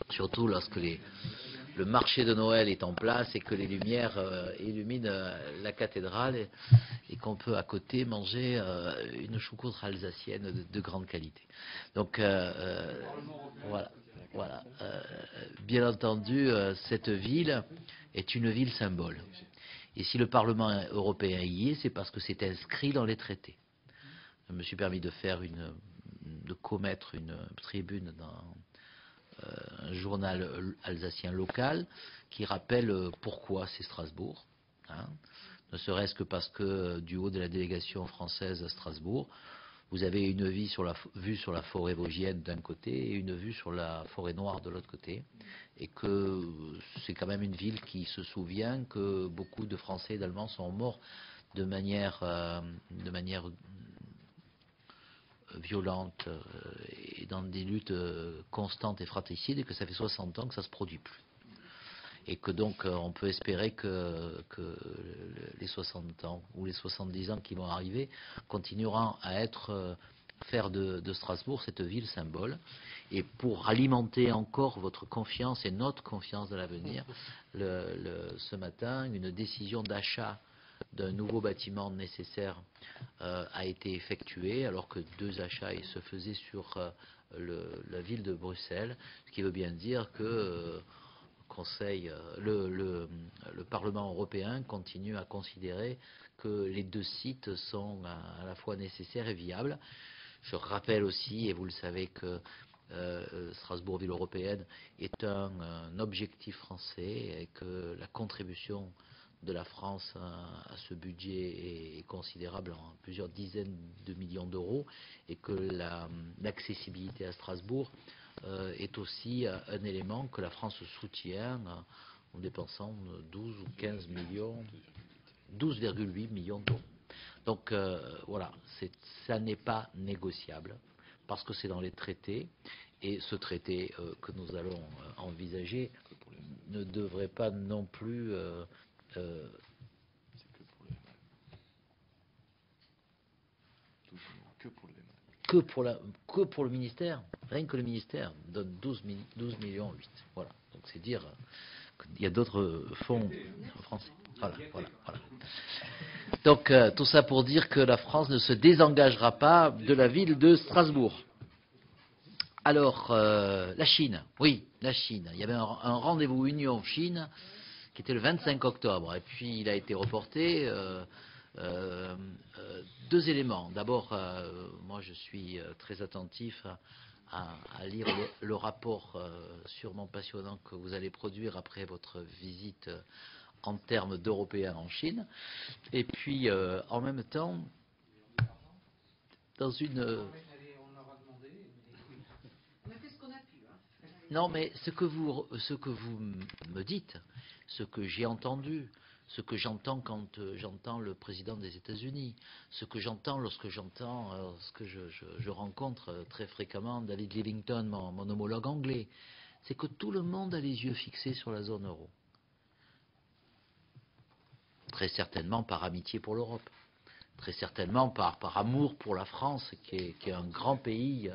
Surtout lorsque le marché de Noël est en place et que les lumières illuminent la cathédrale et qu'on peut à côté manger une choucroute alsacienne de grande qualité. Donc voilà. Bien entendu, cette ville est une ville symbole. Et si le Parlement européen y est, c'est parce que c'est inscrit dans les traités. Je me suis permis de commettre une tribune dans un journal alsacien local qui rappelle pourquoi c'est Strasbourg. Ne serait-ce que parce que du haut de la délégation française à Strasbourg, vous avez une vue sur la forêt vosgienne d'un côté et une vue sur la forêt noire de l'autre côté. Et que c'est quand même une ville qui se souvient que beaucoup de Français et d'Allemands sont morts de manière violente et dans des luttes constantes et fratricides, et que ça fait 60 ans que ça ne se produit plus. Et que donc on peut espérer que les 60 ans ou les 70 ans qui vont arriver continueront à faire de Strasbourg cette ville symbole. Et pour alimenter encore votre confiance et notre confiance dans l'avenir, ce matin, une décision d'achat d'un nouveau bâtiment nécessaire a été effectuée, alors que 2 achats se faisaient sur la ville de Bruxelles, ce qui veut bien dire que le Parlement européen continue à considérer que les 2 sites sont à la fois nécessaires et viables. Je rappelle aussi, et vous le savez, que Strasbourg, ville européenne, est un objectif français et que la contribution de la France à ce budget est considérable, en plusieurs dizaines de millions d'euros, et que l'accessibilité à Strasbourg est aussi un élément que la France soutient en dépensant 12 ou 15 millions, 12,8 millions d'euros. Donc voilà, ça n'est pas négociable parce que c'est dans les traités, et ce traité que nous allons envisager ne devrait pas non plus que pour le ministère. Rien que le ministère donne 12 millions 8. Voilà. Donc c'est dire qu'il y a d'autres fonds français. Voilà. Donc tout ça pour dire que la France ne se désengagera pas de la ville de Strasbourg. Alors, la Chine. Oui, la Chine. Il y avait un rendez-vous Union-Chine qui était le 25 octobre. Et puis, il a été reporté. 2 éléments. D'abord, moi, je suis très attentif à lire le rapport sûrement passionnant que vous allez produire après votre visite en termes d'Européens en Chine. Et puis, en même temps, dans une... Non, mais ce que vous me dites, ce que j'ai entendu, ce que j'entends quand j'entends le président des États-Unis, ce que j'entends lorsque je rencontre très fréquemment David Livington, mon homologue anglais, c'est que tout le monde a les yeux fixés sur la zone euro. Très certainement par amitié pour l'Europe, très certainement par amour pour la France, qui est un grand pays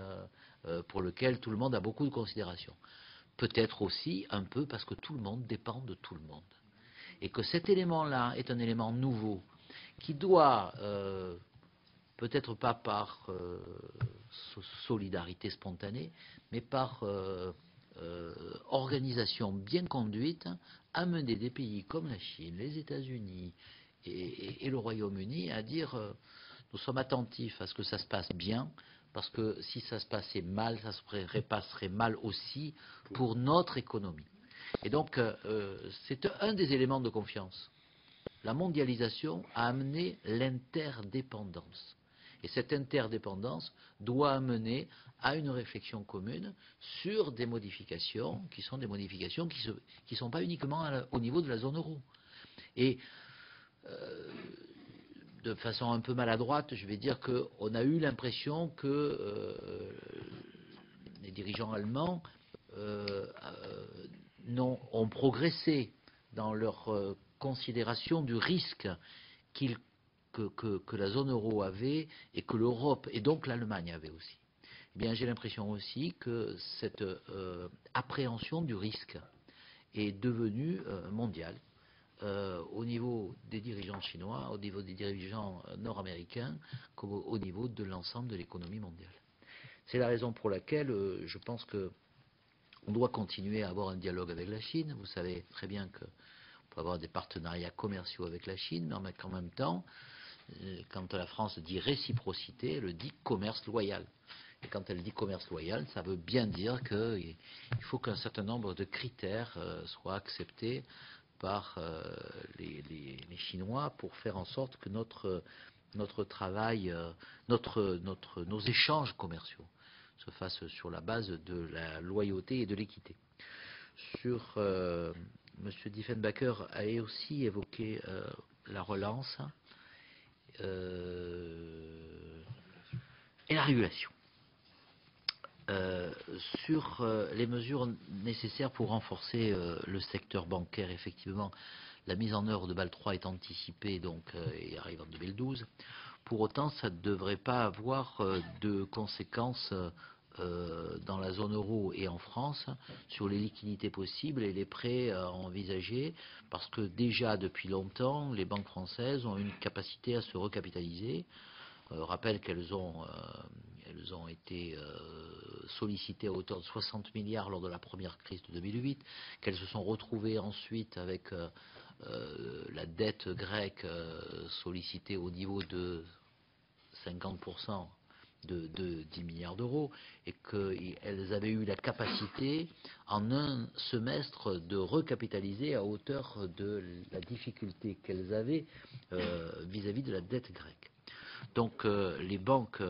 pour lequel tout le monde a beaucoup de considération. Peut-être aussi un peu parce que tout le monde dépend de tout le monde. Et que cet élément-là est un élément nouveau qui doit, peut-être pas par solidarité spontanée, mais par organisation bien conduite, amener des pays comme la Chine, les États-Unis et le Royaume-Uni à dire nous sommes attentifs à ce que ça se passe bien, parce que si ça se passait mal, ça se repasserait mal aussi pour notre économie. Et donc, c'est un des éléments de confiance. La mondialisation a amené l'interdépendance. Et cette interdépendance doit amener à une réflexion commune sur des modifications qui sont des modifications qui sont pas uniquement au niveau de la zone euro. Et de façon un peu maladroite, je vais dire qu'on a eu l'impression que les dirigeants allemands ont progressé dans leur considération du risque que la zone euro avait et que l'Europe et donc l'Allemagne avait aussi. eh bien, j'ai l'impression aussi que cette appréhension du risque est devenue mondiale. Au niveau des dirigeants chinois, au niveau des dirigeants nord-américains, comme au niveau de l'ensemble de l'économie mondiale. C'est la raison pour laquelle je pense que on doit continuer à avoir un dialogue avec la Chine. Vous savez très bien qu'on peut avoir des partenariats commerciaux avec la Chine, mais qu'en même temps, quand la France dit réciprocité, elle dit commerce loyal. Et quand elle dit commerce loyal, ça veut bien dire qu'il faut qu'un certain nombre de critères soient acceptés par les Chinois pour faire en sorte que notre travail, nos échanges commerciaux se fassent sur la base de la loyauté et de l'équité. M. Diefenbacher a aussi évoqué la relance et la régulation. Sur les mesures nécessaires pour renforcer le secteur bancaire, effectivement, la mise en œuvre de Bâle III est anticipée et arrive en 2012. Pour autant, ça ne devrait pas avoir de conséquences dans la zone euro et en France sur les liquidités possibles et les prêts envisagés, parce que déjà depuis longtemps, les banques françaises ont une capacité à se recapitaliser. Rappelle qu'elles ont été sollicitées à hauteur de 60 milliards lors de la première crise de 2008, qu'elles se sont retrouvées ensuite avec la dette grecque sollicitée au niveau de 50% de 10 milliards d'euros, et qu'elles avaient eu la capacité en un semestre de recapitaliser à hauteur de la difficulté qu'elles avaient vis-à-vis de la dette grecque. Donc les banques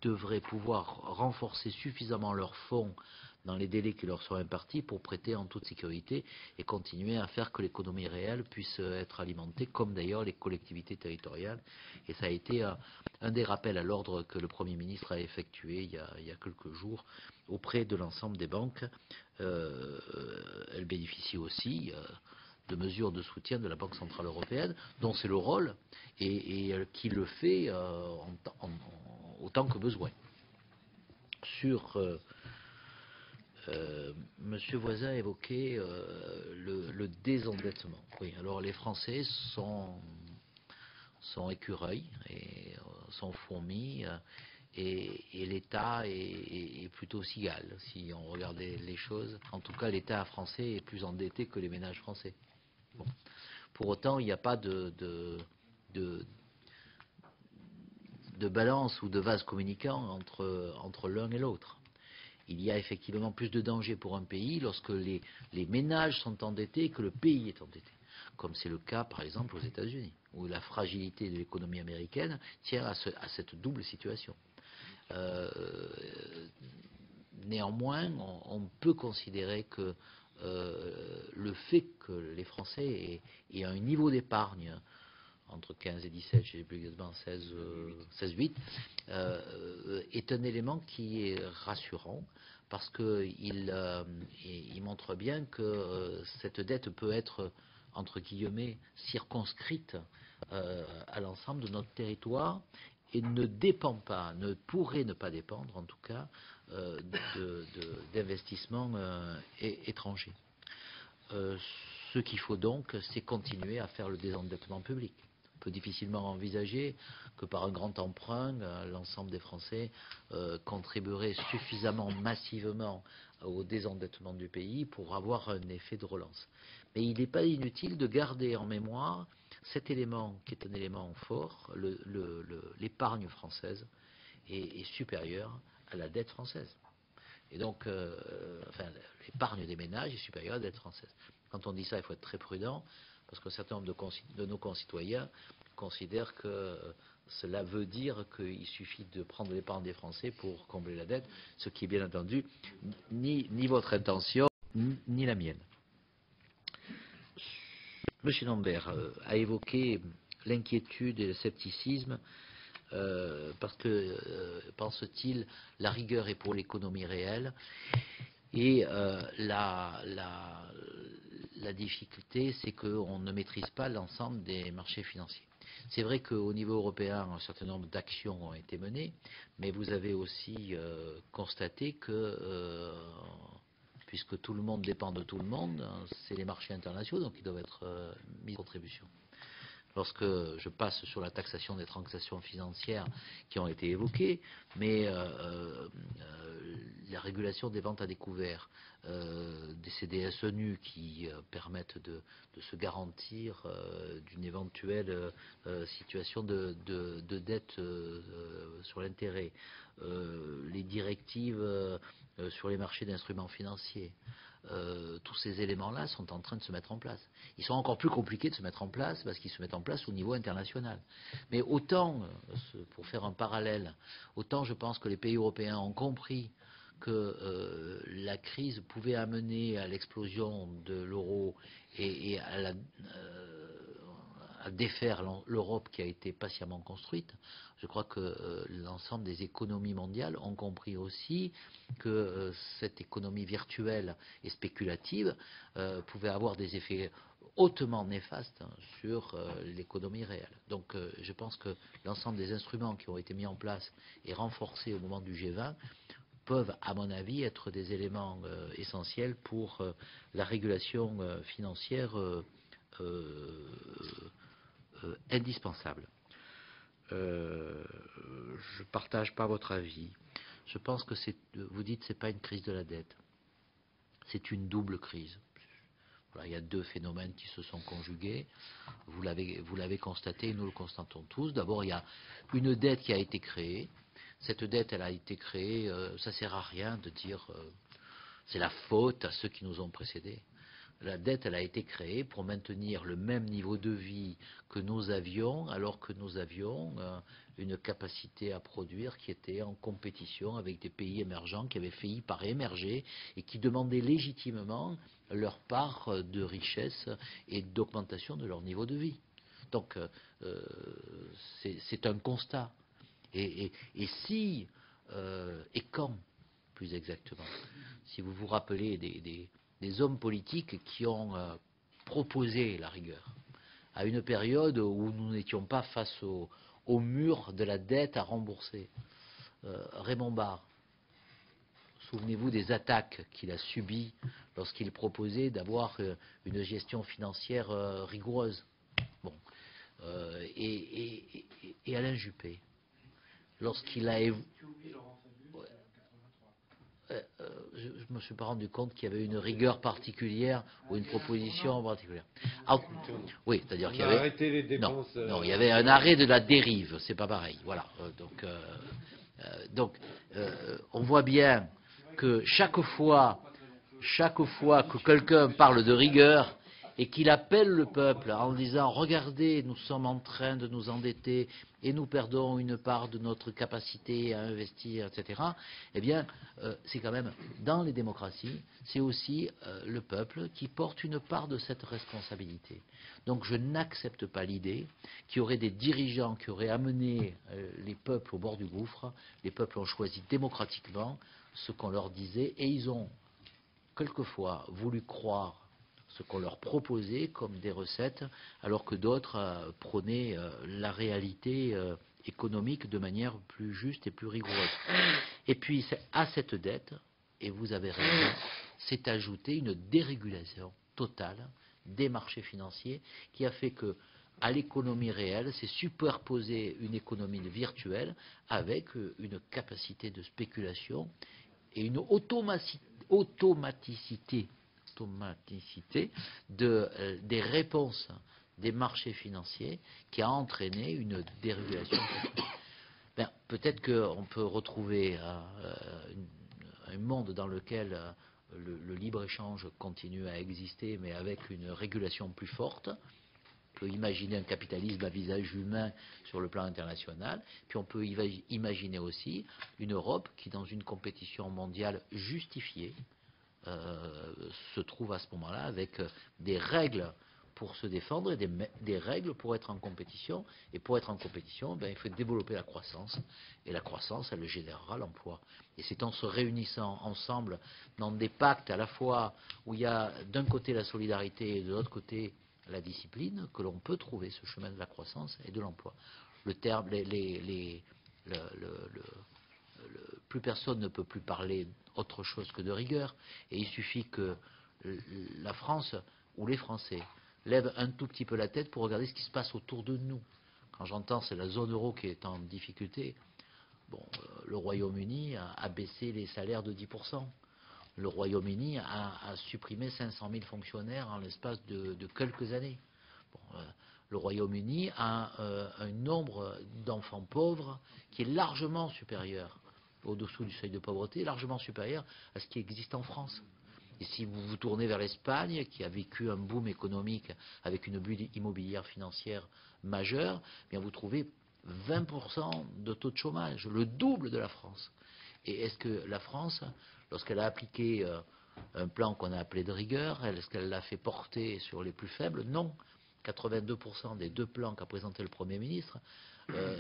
devraient pouvoir renforcer suffisamment leurs fonds dans les délais qui leur sont impartis pour prêter en toute sécurité et continuer à faire que l'économie réelle puisse être alimentée, comme d'ailleurs les collectivités territoriales. Et ça a été un des rappels à l'ordre que le Premier ministre a effectué il y a quelques jours auprès de l'ensemble des banques. Elles bénéficient aussi de mesures de soutien de la Banque Centrale Européenne, dont c'est le rôle, et qui le fait autant que besoin. Monsieur Voisin évoquait le désendettement. Oui, alors les Français sont écureuils et sont fourmis, et l'État est plutôt cigale, si on regardait les choses. En tout cas, l'État français est plus endetté que les ménages français. Bon. Pour autant, il n'y a pas de balance ou de vase communicant entre l'un et l'autre. Il y a effectivement plus de danger pour un pays lorsque les ménages sont endettés et que le pays est endetté, comme c'est le cas par exemple aux États-Unis, où la fragilité de l'économie américaine tient à cette double situation. Néanmoins, on peut considérer que le fait que les Français aient un niveau d'épargne entre 15 et 17, je ne sais plus exactement, 16-8, est un élément qui est rassurant, parce qu'il montre bien que cette dette peut être, entre guillemets, circonscrite à l'ensemble de notre territoire et ne dépend pas, ne pourrait ne pas dépendre en tout cas d'investissements étrangers. Ce qu'il faut donc, c'est continuer à faire le désendettement public. On peut difficilement envisager que par un grand emprunt, l'ensemble des Français contribueraient suffisamment massivement au désendettement du pays pour avoir un effet de relance. Mais il n'est pas inutile de garder en mémoire cet élément qui est un élément fort. L'épargne française est supérieure à la dette française. Et donc, l'épargne des ménages est supérieure à la dette française. Quand on dit ça, il faut être très prudent, parce qu'un certain nombre de nos concitoyens considèrent que cela veut dire qu'il suffit de prendre l'épargne des Français pour combler la dette, ce qui est bien entendu ni votre intention, ni la mienne. M. Lambert a évoqué l'inquiétude et le scepticisme parce que, pense-t-il, la rigueur est pour l'économie réelle et la difficulté, c'est qu'on ne maîtrise pas l'ensemble des marchés financiers. C'est vrai qu'au niveau européen, un certain nombre d'actions ont été menées, mais vous avez aussi constaté que, puisque tout le monde dépend de tout le monde, c'est les marchés internationaux donc ils doivent être mis en contribution. Lorsque je passe sur la taxation des transactions financières qui ont été évoquées, mais la régulation des ventes à découvert, des CDS nus qui permettent de se garantir d'une éventuelle situation de dette sur l'intérêt, les directives sur les marchés d'instruments financiers. Tous ces éléments-là sont en train de se mettre en place. Ils sont encore plus compliqués de se mettre en place parce qu'ils se mettent en place au niveau international. Mais autant, pour faire un parallèle, autant je pense que les pays européens ont compris que la crise pouvait amener à l'explosion de l'euro et à défaire l'Europe qui a été patiemment construite. Je crois que l'ensemble des économies mondiales ont compris aussi que cette économie virtuelle et spéculative pouvait avoir des effets hautement néfastes sur l'économie réelle. Donc je pense que l'ensemble des instruments qui ont été mis en place et renforcés au moment du G20 peuvent, à mon avis, être des éléments essentiels pour la régulation financière indispensable. Je ne partage pas votre avis. Je pense que vous dites que ce n'est pas une crise de la dette. C'est une double crise. Voilà, il y a deux phénomènes qui se sont conjugués. Vous l'avez constaté, nous le constatons tous. D'abord, il y a une dette qui a été créée. Cette dette, elle a été créée, ça ne sert à rien de dire c'est la faute à ceux qui nous ont précédés. La dette, elle a été créée pour maintenir le même niveau de vie que nous avions, alors que nous avions une capacité à produire qui était en compétition avec des pays émergents qui avaient failli par émerger et qui demandaient légitimement leur part de richesse et d'augmentation de leur niveau de vie. Donc, c'est un constat. Et si, et quand, plus exactement, si vous vous rappelez des hommes politiques qui ont proposé la rigueur à une période où nous n'étions pas face au mur de la dette à rembourser. Raymond Barre, souvenez-vous des attaques qu'il a subies lorsqu'il proposait d'avoir une gestion financière rigoureuse. Bon. Et Alain Juppé, lorsqu'il a je ne me suis pas rendu compte qu'il y avait une rigueur particulière ou une proposition particulière. Ah, oui, c'est-à-dire qu'il y avait arrêté les dépenses, non, il y avait un arrêt de la dérive, c'est pas pareil. Voilà. Donc, on voit bien que chaque fois que quelqu'un parle de rigueur et qu'il appelle le peuple en disant regardez, nous sommes en train de nous endetter et nous perdons une part de notre capacité à investir, etc. Eh bien, c'est quand même, dans les démocraties, c'est aussi le peuple qui porte une part de cette responsabilité. Donc je n'accepte pas l'idée qu'il y aurait des dirigeants qui auraient amené les peuples au bord du gouffre. Les peuples ont choisi démocratiquement ce qu'on leur disait et ils ont quelquefois voulu croire ce qu'on leur proposait comme des recettes, alors que d'autres prônaient la réalité économique de manière plus juste et plus rigoureuse. Et puis, à cette dette, et vous avez raison, s'est ajoutée une dérégulation totale des marchés financiers qui a fait que, à l'économie réelle, s'est superposée une économie virtuelle avec une capacité de spéculation et une automaticité des réponses des marchés financiers qui a entraîné une dérégulation. Peut-être qu'on peut retrouver un monde dans lequel le libre-échange continue à exister, mais avec une régulation plus forte. On peut imaginer un capitalisme à visage humain sur le plan international, puis on peut imaginer aussi une Europe qui, dans une compétition mondiale justifiée, se trouve à ce moment-là avec des règles pour se défendre et des règles pour être en compétition. Et pour être en compétition, il faut développer la croissance. Et la croissance, elle générera l'emploi. Et c'est en se réunissant ensemble dans des pactes à la fois où il y a d'un côté la solidarité et de l'autre côté la discipline, que l'on peut trouver ce chemin de la croissance et de l'emploi. Plus personne ne peut plus parler autre chose que de rigueur, et il suffit que la France ou les Français lèvent un tout petit peu la tête pour regarder ce qui se passe autour de nous. Quand j'entends c'est la zone euro qui est en difficulté, bon, le Royaume-Uni a baissé les salaires de 10%. Le Royaume-Uni a supprimé 500 000 fonctionnaires en l'espace de quelques années. Bon, le Royaume-Uni a un nombre d'enfants pauvres qui est largement supérieur, au-dessous du seuil de pauvreté, largement supérieur à ce qui existe en France. Et si vous vous tournez vers l'Espagne, qui a vécu un boom économique avec une bulle immobilière financière majeure, eh bien vous trouvez 20% de taux de chômage, le double de la France. Et est-ce que la France, lorsqu'elle a appliqué un plan qu'on a appelé de rigueur, est-ce qu'elle l'a fait porter sur les plus faibles? Non. 82% des 2 plans qu'a présenté le Premier ministre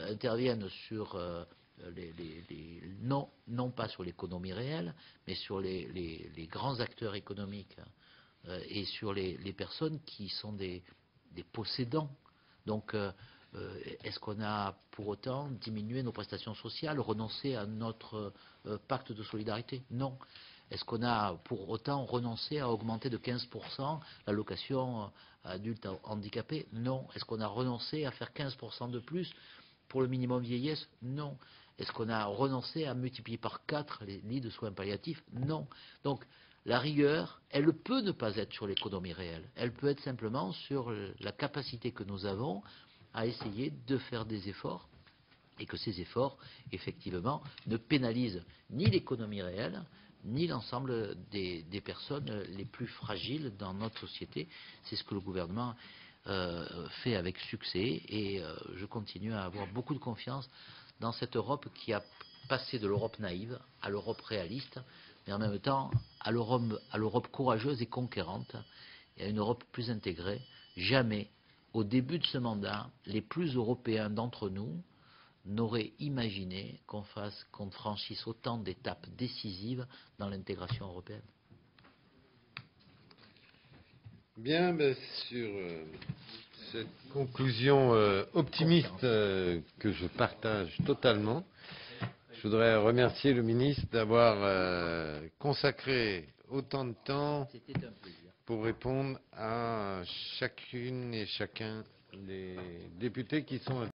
interviennent sur non pas sur l'économie réelle, mais sur les grands acteurs économiques et sur les personnes qui sont des possédants. Donc, est-ce qu'on a pour autant diminué nos prestations sociales, renoncé à notre pacte de solidarité? Non. Est-ce qu'on a pour autant renoncé à augmenter de 15% l'allocation adulte handicapé? Non. Est-ce qu'on a renoncé à faire 15% de plus pour le minimum vieillesse? Non. Est-ce qu'on a renoncé à multiplier par 4 les lits de soins palliatifs? Non. Donc, la rigueur, elle peut ne pas être sur l'économie réelle. Elle peut être simplement sur la capacité que nous avons à essayer de faire des efforts, et que ces efforts, effectivement, ne pénalisent ni l'économie réelle, ni l'ensemble des personnes les plus fragiles dans notre société. C'est ce que le gouvernement fait avec succès, et je continue à avoir beaucoup de confiance dans cette Europe qui a passé de l'Europe naïve à l'Europe réaliste, mais en même temps à l'Europe courageuse et conquérante, et à une Europe plus intégrée. Jamais, au début de ce mandat, les plus européens d'entre nous n'auraient imaginé qu'on franchisse autant d'étapes décisives dans l'intégration européenne. Bien, sur cette conclusion optimiste que je partage totalement, je voudrais remercier le ministre d'avoir consacré autant de temps pour répondre à chacune et chacun des députés qui sont